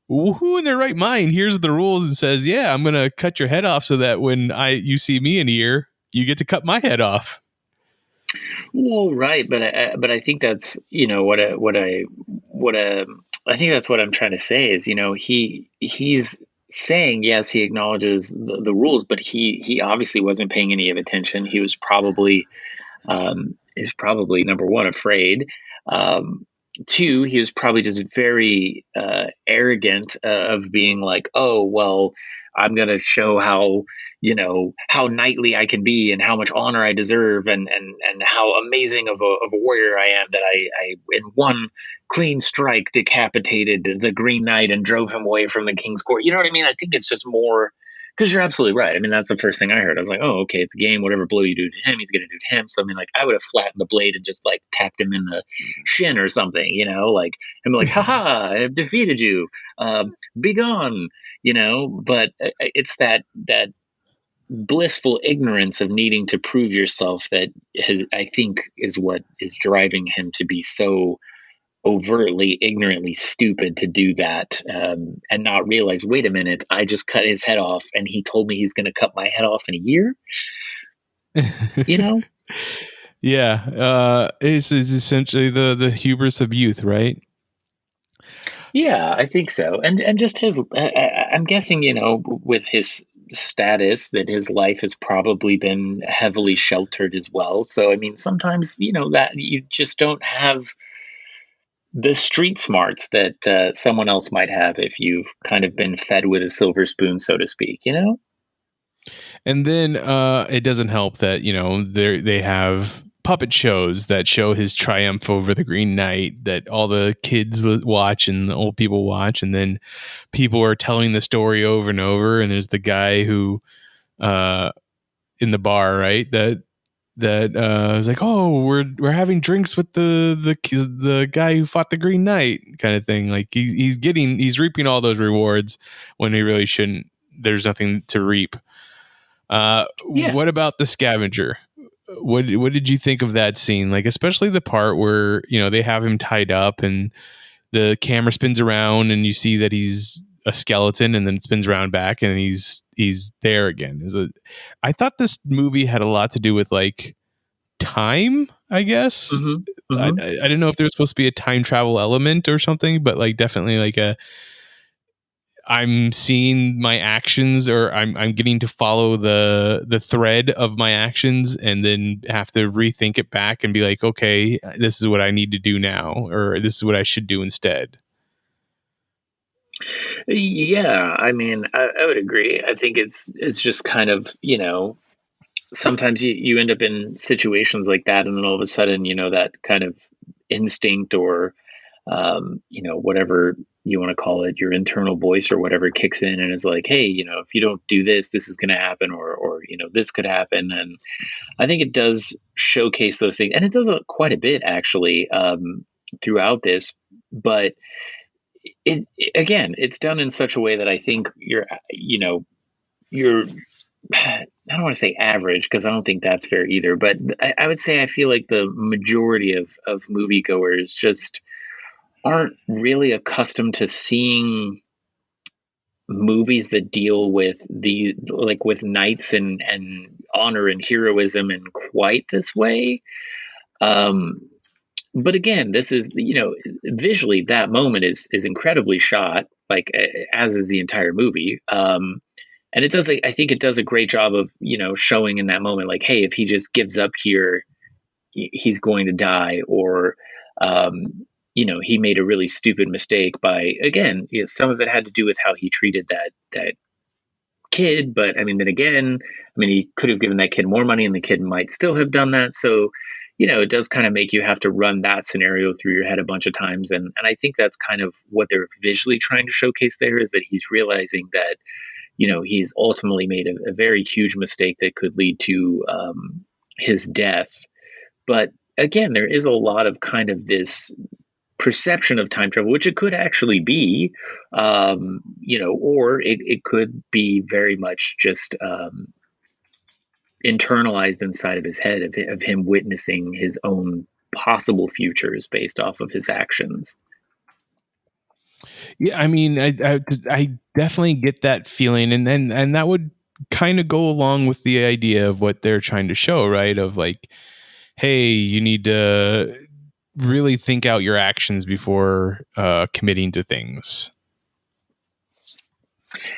who in their right mind hears the rules and says, "Yeah, I'm gonna cut your head off so that when you see me in a year, you get to cut my head off." Well, right, but I think that's I think that's what I'm trying to say is he's saying yes, he acknowledges the rules, but he obviously wasn't paying any attention. He was probably number one, afraid. Two, he was probably just very arrogant of being like, oh well, I'm gonna show how knightly I can be and how much honor I deserve and how amazing of a warrior I am that I in one clean strike decapitated the Green Knight and drove him away from the king's court. You know what I mean? I think it's just more because you're absolutely right. I mean, that's the first thing I heard. I was like, oh, okay, it's a game. Whatever blow you do to him, he's going to do to him. So, I mean, like, I would have flattened the blade and just, like, tapped him in the shin or something, like, and be like, haha, I've defeated you. Be gone, But it's that blissful ignorance of needing to prove yourself that I think is what is driving him to be so overtly, ignorantly stupid to do that and not realize, wait a minute, I just cut his head off and he told me he's going to cut my head off in a year. Yeah. It's essentially the hubris of youth, right? Yeah, I think so. And just his, I'm guessing, with his status that his life has probably been heavily sheltered as well. So, I mean, sometimes, that you just don't have the street smarts that someone else might have if you've kind of been fed with a silver spoon, so to speak, And then it doesn't help that, they have puppet shows that show his triumph over the Green Knight that all the kids watch and the old people watch. And then people are telling the story over and over. And there's the guy who in the bar, right, that was like, oh, we're having drinks with the guy who fought the Green Knight, kind of thing. Like he's reaping all those rewards when he really shouldn't. There's nothing to reap. What about the scavenger? What did you think of that scene? Like, especially the part where they have him tied up and the camera spins around and you see that he's a skeleton, and then it spins around back and he's there again. I thought this movie had a lot to do with like time, I guess. Mm-hmm. Mm-hmm. I didn't know if there was supposed to be a time travel element or something, but like definitely like I'm seeing my actions, or I'm getting to follow the thread of my actions and then have to rethink it back and be like, okay, this is what I need to do now, or this is what I should do instead. Yeah, I mean, I would agree. I think it's just kind of, sometimes you end up in situations like that, and then all of a sudden, that kind of instinct or, whatever you want to call it, your internal voice or whatever kicks in and is like, hey, if you don't do this, this is going to happen, or this could happen. And I think it does showcase those things, and it does quite a bit actually throughout this, but it's done in such a way that I think you're I don't want to say average, because I don't think that's fair either, but I would say I feel like the majority of moviegoers just aren't really accustomed to seeing movies that deal with with knights and honor and heroism in quite this way. But again, this is, visually that moment is incredibly shot, like as is the entire movie. And I think it does a great job of, showing in that moment, like, hey, if he just gives up here, he's going to die, or, he made a really stupid mistake by, again, some of it had to do with how he treated that kid. But I mean, then again, he could have given that kid more money and the kid might still have done that. So, it does kind of make you have to run that scenario through your head a bunch of times. And I think that's kind of what they're visually trying to showcase there, is that he's realizing that, he's ultimately made a very huge mistake that could lead to his death. But again, there is a lot of kind of this perception of time travel, which it could actually be, or it could be very much just internalized inside of his head of him witnessing his own possible futures based off of his actions. Yeah, I mean, I definitely get that feeling, and that would kind of go along with the idea of what they're trying to show, right? Of like, hey, you need to really think out your actions before committing to things.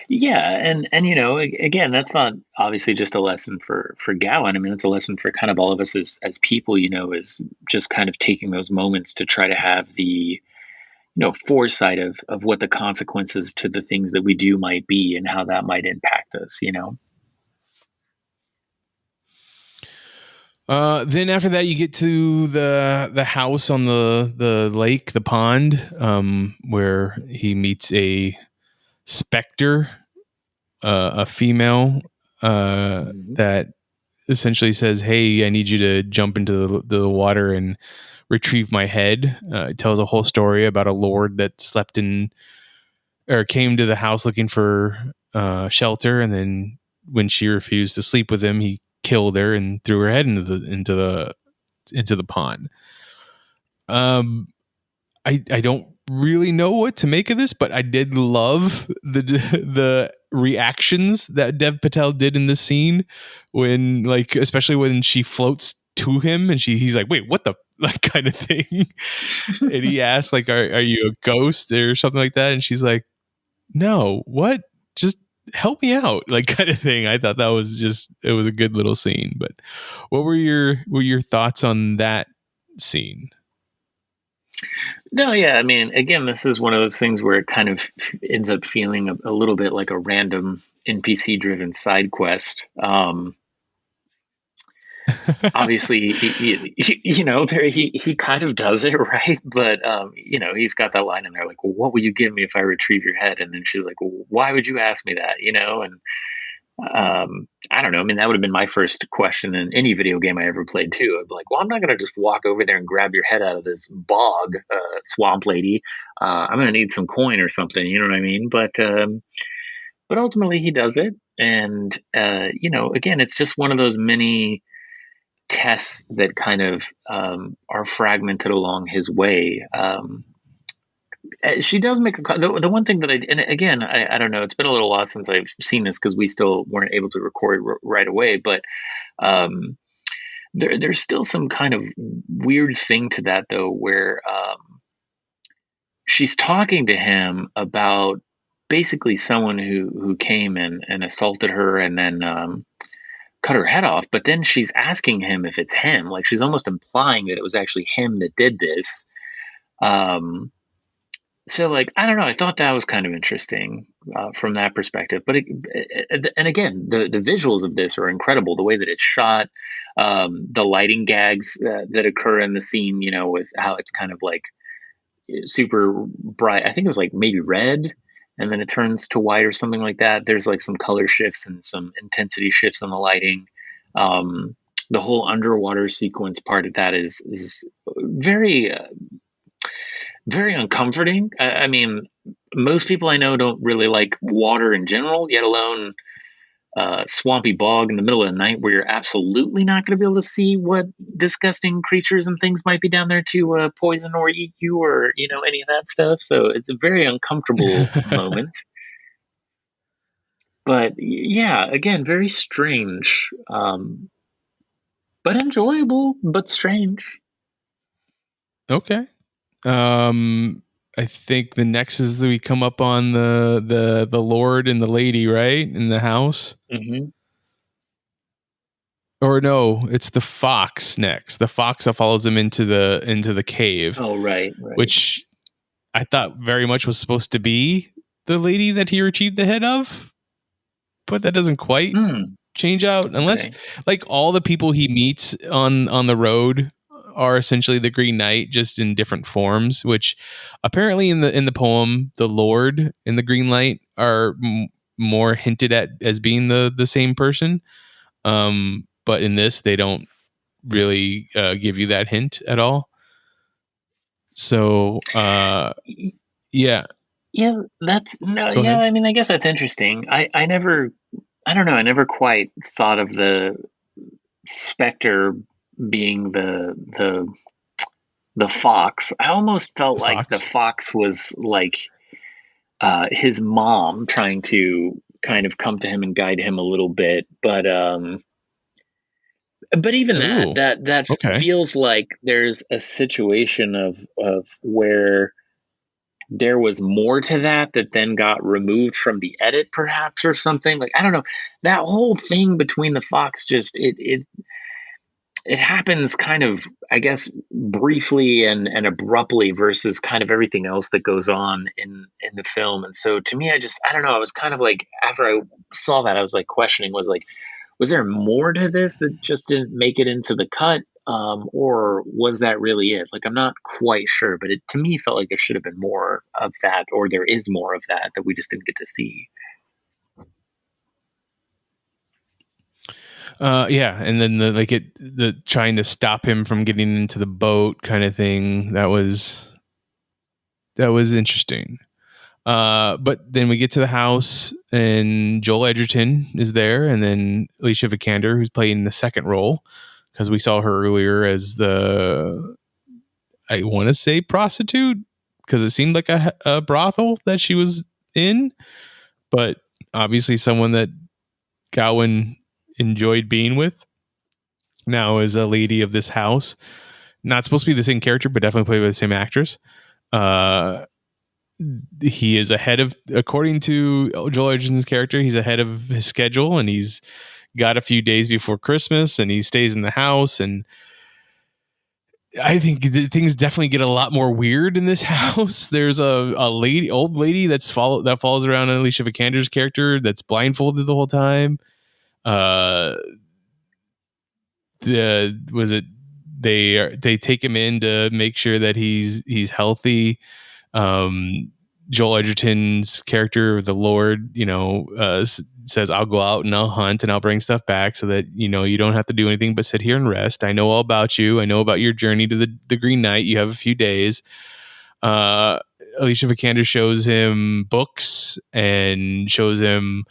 Yeah, and again, that's not obviously just a lesson for Gawain. I mean, it's a lesson for kind of all of us as people. Is just kind of taking those moments to try to have the foresight of what the consequences to the things that we do might be and how that might impact us. Then after that, you get to the house on the lake, the pond, where he meets a specter, a female, that essentially says, "Hey, I need you to jump into the water and retrieve my head." It tells a whole story about a lord that slept in or came to the house looking for shelter, and then when she refused to sleep with him, he killed her and threw her head into the pond. I don't really know what to make of this, but I did love the reactions that Dev Patel did in this scene when, like, especially when she floats to him and he's like, "Wait, what the?" like kind of thing, and he asks like, "Are you a ghost or something like that?" And she's like, "No, what? Just help me out," like kind of thing. I thought that was it was a good little scene. But what were your thoughts on that scene? No, yeah. I mean, again, this is one of those things where it kind of ends up feeling a little bit like a random NPC-driven side quest. Obviously, he kind of does it, right? But he's got that line in there like, "Well, what will you give me if I retrieve your head?" And then she's like, "Well, why would you ask me that?" And I don't know. I mean, that would have been my first question in any video game I ever played too. I'd be like, "Well, I'm not going to just walk over there and grab your head out of this bog, swamp lady. I'm going to need some coin or something." You know what I mean? But ultimately, he does it, and again, it's just one of those many tests that kind of are fragmented along his way. She does make the one thing that and again, I don't know, it's been a little while since I've seen this because we still weren't able to record right away, but there's still some kind of weird thing to that though, where she's talking to him about basically someone who came and assaulted her and then cut her head off, but then she's asking him if it's him, like she's almost implying that it was actually him that did this. So, like, I don't know. I thought that was kind of interesting from that perspective. But and again, the visuals of this are incredible. The way that it's shot, the lighting gags that occur in the scene, with how it's kind of like super bright. I think it was like maybe red, and then it turns to white or something like that. There's like some color shifts and some intensity shifts on the lighting. The whole underwater sequence part of that is very very uncomforting. I mean, most people I know don't really like water in general, yet alone swampy bog in the middle of the night where you're absolutely not going to be able to see what disgusting creatures and things might be down there to poison or eat you or, any of that stuff. So it's a very uncomfortable moment. But yeah, again, very strange, but enjoyable, but strange. Okay. I think the next is that we come up on the Lord and the lady, right, in the house. Mm-hmm. Or no, it's the fox next. The fox that follows him into the cave. Oh, right. Which I thought very much was supposed to be the lady that he retrieved the head of, but that doesn't quite change out unless like all the people he meets on the road are essentially the Green Knight, just in different forms. Which apparently in the poem, the Lord and the Green Knight are more hinted at as being the same person. But in this, they don't really give you that hint at all. So, yeah. Yeah, that's no. Go Yeah, ahead. I mean, I guess that's interesting. I never, I don't know. I never quite thought of the specter being the fox. I almost felt The like the fox. fox was like his mom trying to kind of come to him and guide him a little bit, but even that Ooh. that Okay. feels like there's a situation of where there was more to that then got removed from the edit, perhaps, or something. Like, I don't know, that whole thing between the fox, just it happens kind of, I guess, briefly and abruptly versus kind of everything else that goes on in the film. And so to me, I don't know, I was kind of like, after I saw that, I was like questioning, was there more to this that just didn't make it into the cut? Or was that really it? Like, I'm not quite sure, but it to me felt like there should have been more of that, or there is more of that we just didn't get to see. Yeah, and then the trying to stop him from getting into the boat kind of thing. That was interesting. But then we get to the house, and Joel Edgerton is there, and then Alicia Vikander, who's playing the second role, because we saw her earlier as I want to say prostitute, because it seemed like a brothel that she was in, but obviously someone that Gawain enjoyed being with. Now is a lady of this house. Not supposed to be the same character, but definitely played by the same actress. Uh, he is ahead of, according to Joel Edgerton's character, he's ahead of his schedule, and he's got a few days before Christmas, and he stays in the house. And I think things definitely get a lot more weird in this house. There's a old lady that follows around Alicia Vikander's character that's blindfolded the whole time. Was it they take him in to make sure that he's healthy. Joel Edgerton's character, the Lord, says, "I'll go out and I'll hunt and I'll bring stuff back so that you don't have to do anything but sit here and rest. I know all about you. I know about your journey to the Green Knight. You have a few days." Alicia Vikander shows him books and shows him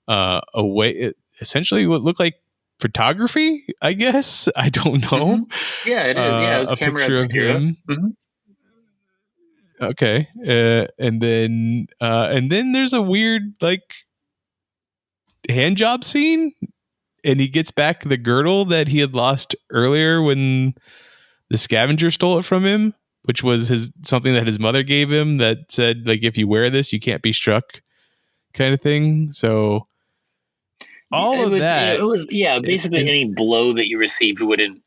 a way, essentially what looked like photography, I guess. I don't know. Mm-hmm. Yeah, it is. Yeah, it was A camera picture of obscura. him. Mm-hmm. Okay. And then there's a weird like hand job scene, and he gets back the girdle that he had lost earlier when the scavenger stole it from him, which was something that his mother gave him that said, like, if you wear this, you can't be struck, kind of thing. So all of that, It was, yeah. Basically, any blow that you received wouldn't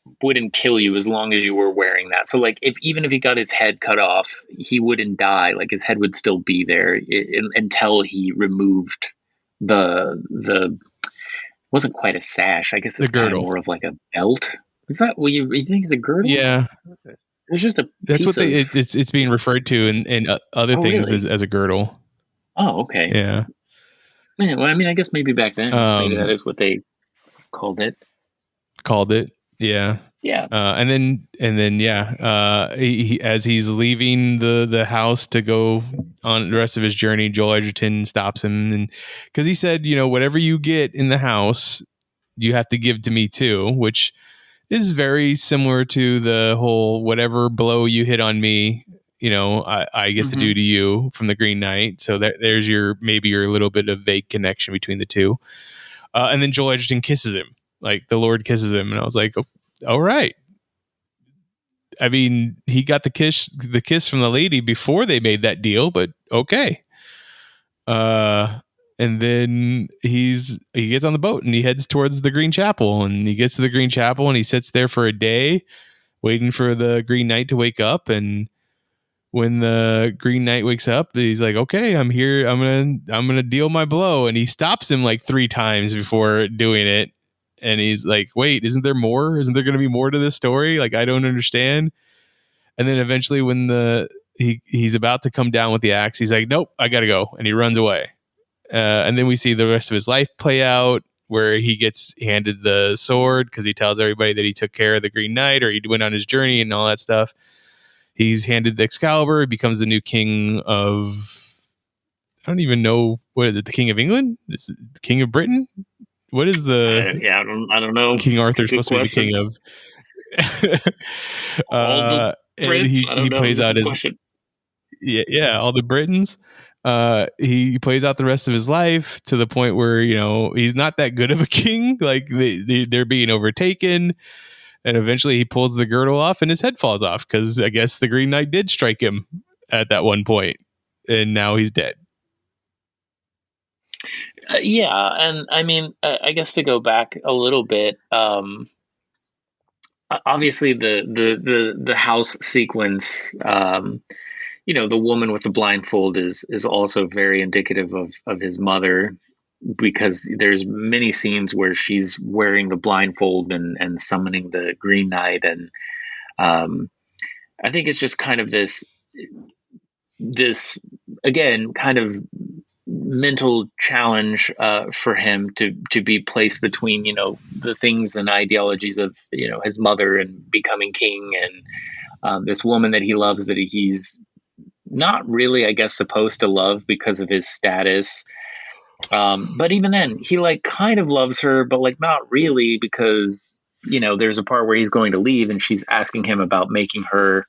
kill you as long as you were wearing that. So, like, even if he got his head cut off, he wouldn't die. Like, his head would still be there until he removed the wasn't quite a sash. I guess the it's kind of girdle. more of like a belt. Is that what you think is a girdle? Yeah, It's just a that's piece what it's being referred to in other things really? as a girdle. Oh, okay. Yeah. Yeah, well, I mean, I guess maybe back then, maybe that is what they called it. Called it. Yeah. Yeah. And then yeah, as he's leaving the house to go on the rest of his journey, Joel Edgerton stops him, and because he said, whatever you get in the house, you have to give to me too, which is very similar to the whole whatever blow you hit on me, I get to do to you from the Green Knight. So there's maybe your little bit of vague connection between the two. And then Joel Edgerton kisses him, like the Lord kisses him, and I was like, oh, all right. I mean, he got the kiss from the lady before they made that deal, but okay. And then he gets on the boat and he heads towards the Green Chapel, and he gets to the Green Chapel and he sits there for a day waiting for the Green Knight to wake up. And when the Green Knight wakes up, he's like, okay, I'm here. I'm going to deal my blow. And he stops him like 3 times before doing it. And he's like, wait, isn't there more? Isn't there going to be more to this story? Like, I don't understand. And then eventually when he's about to come down with the axe, he's like, nope, I got to go. And he runs away. And then we see the rest of his life play out, where he gets handed the sword because he tells everybody that he took care of the Green Knight, or he went on his journey and all that stuff. he's handed the Excalibur. He becomes the new king of, I don't even know, what is it? The king of England? Is it the king of Britain? What is the I don't know. King Arthur Good supposed to be the question. king of? All the And Brits? I he don't know. plays out Good his, question. all the Britons. He plays out the rest of his life to the point where, he's not that good of a king. Like they're being overtaken, and eventually he pulls the girdle off and his head falls off because I guess the Green Knight did strike him at that one point, and now he's dead. Yeah, and I mean, I guess to go back a little bit, obviously the house sequence, the woman with the blindfold is also very indicative of his mother, because there's many scenes where she's wearing the blindfold and summoning the Green Knight, and I think it's just kind of this again kind of mental challenge for him to be placed between the things and ideologies of his mother and becoming king, and this woman that he loves that he's not really, I guess, supposed to love because of his status. But even then, he like kind of loves her, but like not really, because there's a part where he's going to leave and she's asking him about making her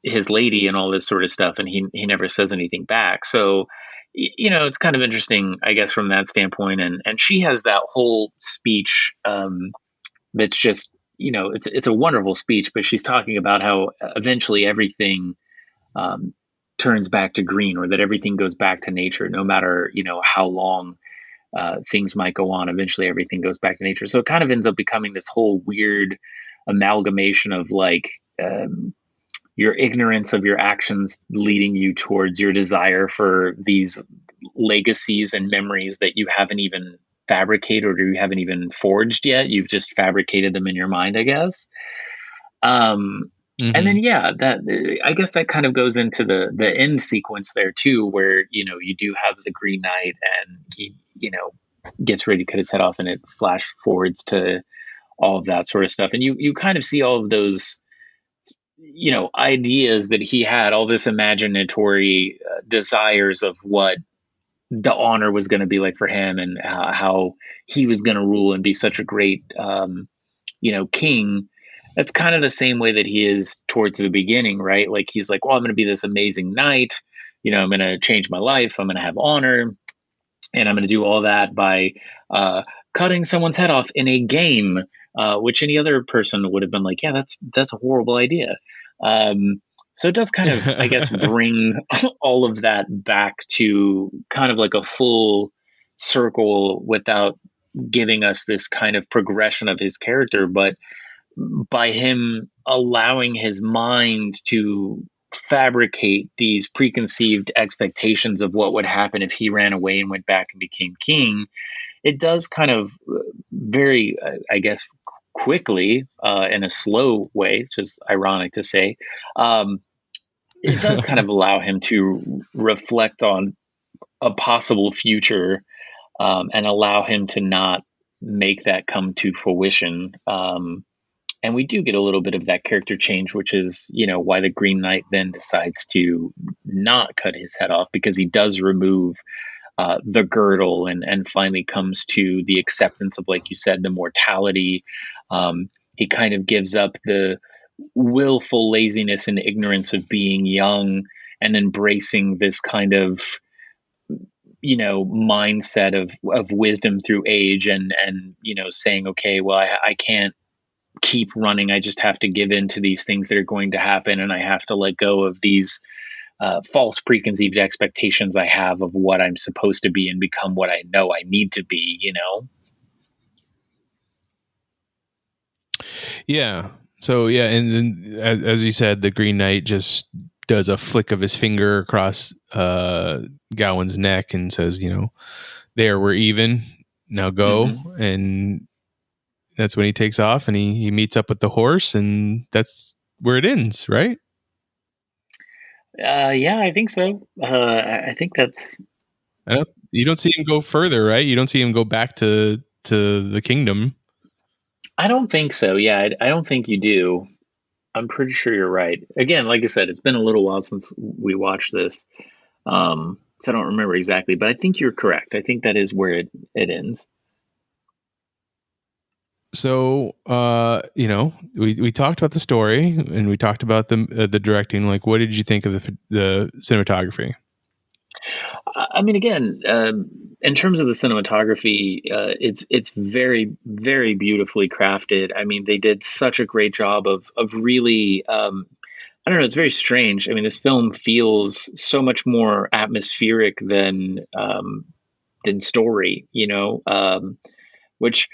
his lady and all this sort of stuff, and he never says anything back. So it's kind of interesting, I guess, from that standpoint. And she has that whole speech that's just it's a wonderful speech, but she's talking about how eventually everything turns back to green, or that everything goes back to nature, no matter how long things might go on. Eventually everything goes back to nature. So it kind of ends up becoming this whole weird amalgamation of like your ignorance of your actions leading you towards your desire for these legacies and memories that you haven't even fabricated or you haven't even forged yet. You've just fabricated them in your mind, I guess. And then, that I guess that kind of goes into the end sequence there too, where, you do have the Green Knight and he, gets ready to cut his head off, and it flash forwards to all of that sort of stuff. And you kind of see all of those, ideas that he had, all this imaginatory desires of what the honor was going to be like for him, and how he was going to rule and be such a great, king. That's kind of the same way that he is towards the beginning, right? Like he's like, well, I'm going to be this amazing knight. I'm going to change my life. I'm going to have honor, and I'm going to do all that by cutting someone's head off in a game, which any other person would have been like, yeah, that's a horrible idea. So it does kind of, I guess, bring all of that back to kind of like a full circle without giving us this kind of progression of his character, but by him allowing his mind to fabricate these preconceived expectations of what would happen if he ran away and went back and became king. It does kind of very, I guess, quickly, in a slow way, which is ironic to say, it does kind of allow him to reflect on a possible future, and allow him to not make that come to fruition. And we do get a little bit of that character change, which is, why the Green Knight then decides to not cut his head off, because he does remove the girdle and finally comes to the acceptance of, like you said, the mortality. He kind of gives up the willful laziness and ignorance of being young and embracing this kind of, mindset of wisdom through age, and saying, okay, well, I can't keep running. I just have to give in to these things that are going to happen, and I have to let go of these false preconceived expectations I have of what I'm supposed to be and become what I know I need to be, Yeah. So yeah, and then as you said, the Green Knight just does a flick of his finger across Gawain's neck and says, "There, we're even. Now go." And that's when he takes off and he meets up with the horse, and that's where it ends, right? Yeah, I think so. I think that's. You don't see him go further, right? You don't see him go back to the kingdom. I don't think so. Yeah, I don't think you do. I'm pretty sure you're right. Again, like I said, it's been a little while since we watched this, so I don't remember exactly. But I think you're correct. I think that is where it ends. So, we talked about the story and we talked about the directing. Like, what did you think of the cinematography? I mean, again, in terms of the cinematography, it's very, very beautifully crafted. I mean, they did such a great job of really. I don't know. It's very strange. I mean, this film feels so much more atmospheric than story. Which,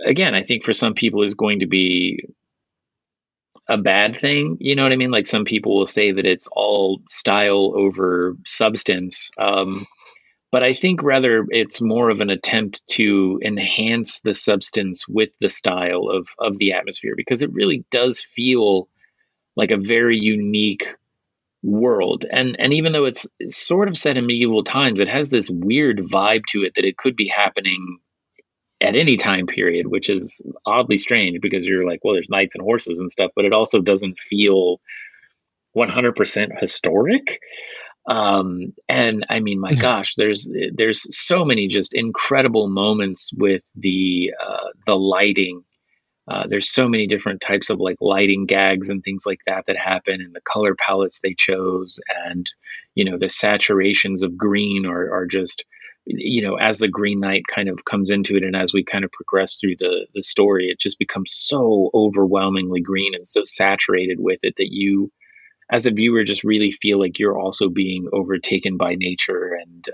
again, I think for some people is going to be a bad thing. You know what I mean? Like, some people will say that it's all style over substance. But I think rather it's more of an attempt to enhance the substance with the style of the atmosphere, because it really does feel like a very unique world. And even though it's sort of set in medieval times, it has this weird vibe to it that it could be happening at any time period, which is oddly strange, because you're like, well, there's knights and horses and stuff, but it also doesn't feel 100% historic. And I mean, my gosh, there's so many just incredible moments with the lighting. There's so many different types of like lighting gags and things like that happen, and the color palettes they chose, and the saturations of green are just, as the Green Knight kind of comes into it, and as we kind of progress through the story, it just becomes so overwhelmingly green and so saturated with it that you, as a viewer, just really feel like you're also being overtaken by nature. And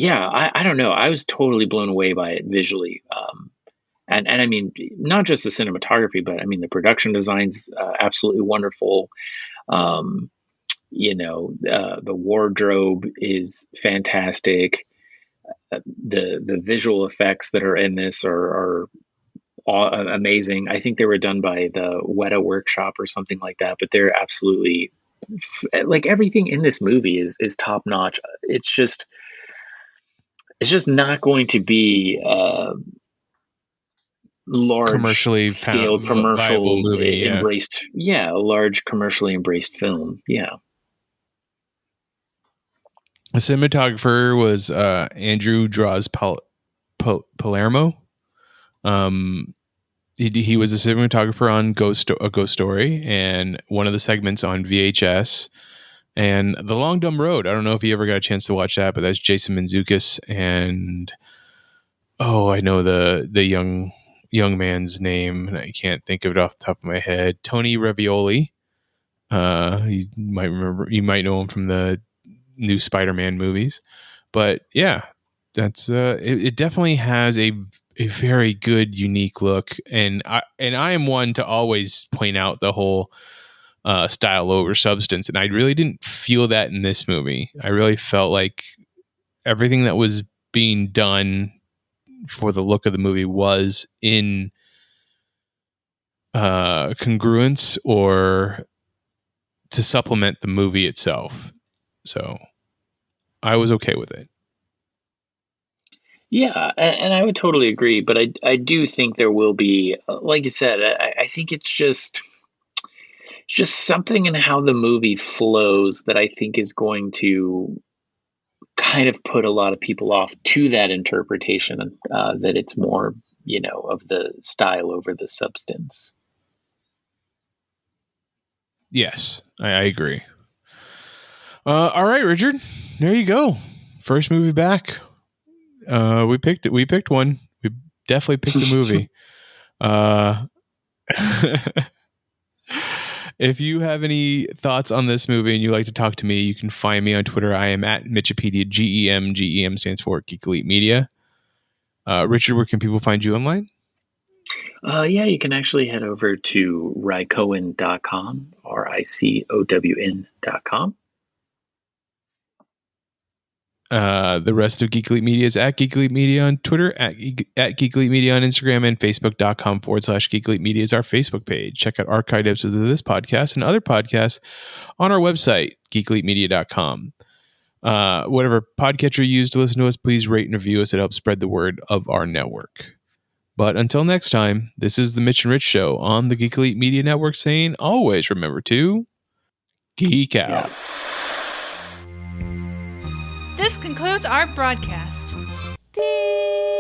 I don't know. I was totally blown away by it visually. And I mean, not just the cinematography, but I mean, the production design's absolutely wonderful. The wardrobe is fantastic. The visual effects that are in this are amazing. I think they were done by the Weta Workshop or something like that, but they're absolutely like, everything in this movie is top notch. It's just not going to be large Commercially scale viable movie, embraced. Yeah, a large commercially embraced film. Yeah. The cinematographer was Andrew Draws Palermo. He was a cinematographer on A Ghost Story, and one of the segments on VHS, and The Long Dumb Road. I don't know if you ever got a chance to watch that, but that's Jason Mantzoukas, and I know the young man's name, and I can't think of it off the top of my head. Tony Ravioli. You might know him from the new Spider-Man movies, but yeah, that's it definitely has a very good, unique look, and I am one to always point out the whole style over substance, and I really didn't feel that in this movie. I really felt like everything that was being done for the look of the movie was in congruence or to supplement the movie itself. So I was okay with it. Yeah, and I would totally agree, but I do think there will be, like you said, I think it's just something in how the movie flows that I think is going to kind of put a lot of people off to that interpretation, that it's more, of the style over the substance. Yes, I agree. All right, Richard, there you go. First movie back. We picked it. We picked one. We definitely picked a movie. If you have any thoughts on this movie and you like to talk to me, you can find me on Twitter. I am at Mitchipedia. GEM stands for Geek Elite Media. Richard, where can people find you online? You can actually head over to rycowen.com, RICOWN.com. The rest of Geek Elite Media is at Geek Elite Media on Twitter, at Geek Elite Media on Instagram, and Facebook.com/Geek Elite Media is our Facebook page. Check out archived episodes of this podcast and other podcasts on our website, geekelitemedia.com. Whatever podcatcher you use to listen to us, please rate and review us. It helps spread the word of our network. But until next time, this is the Mitch and Rich Show on the Geek Elite Media Network saying always remember to geek out. This concludes our broadcast. Beep.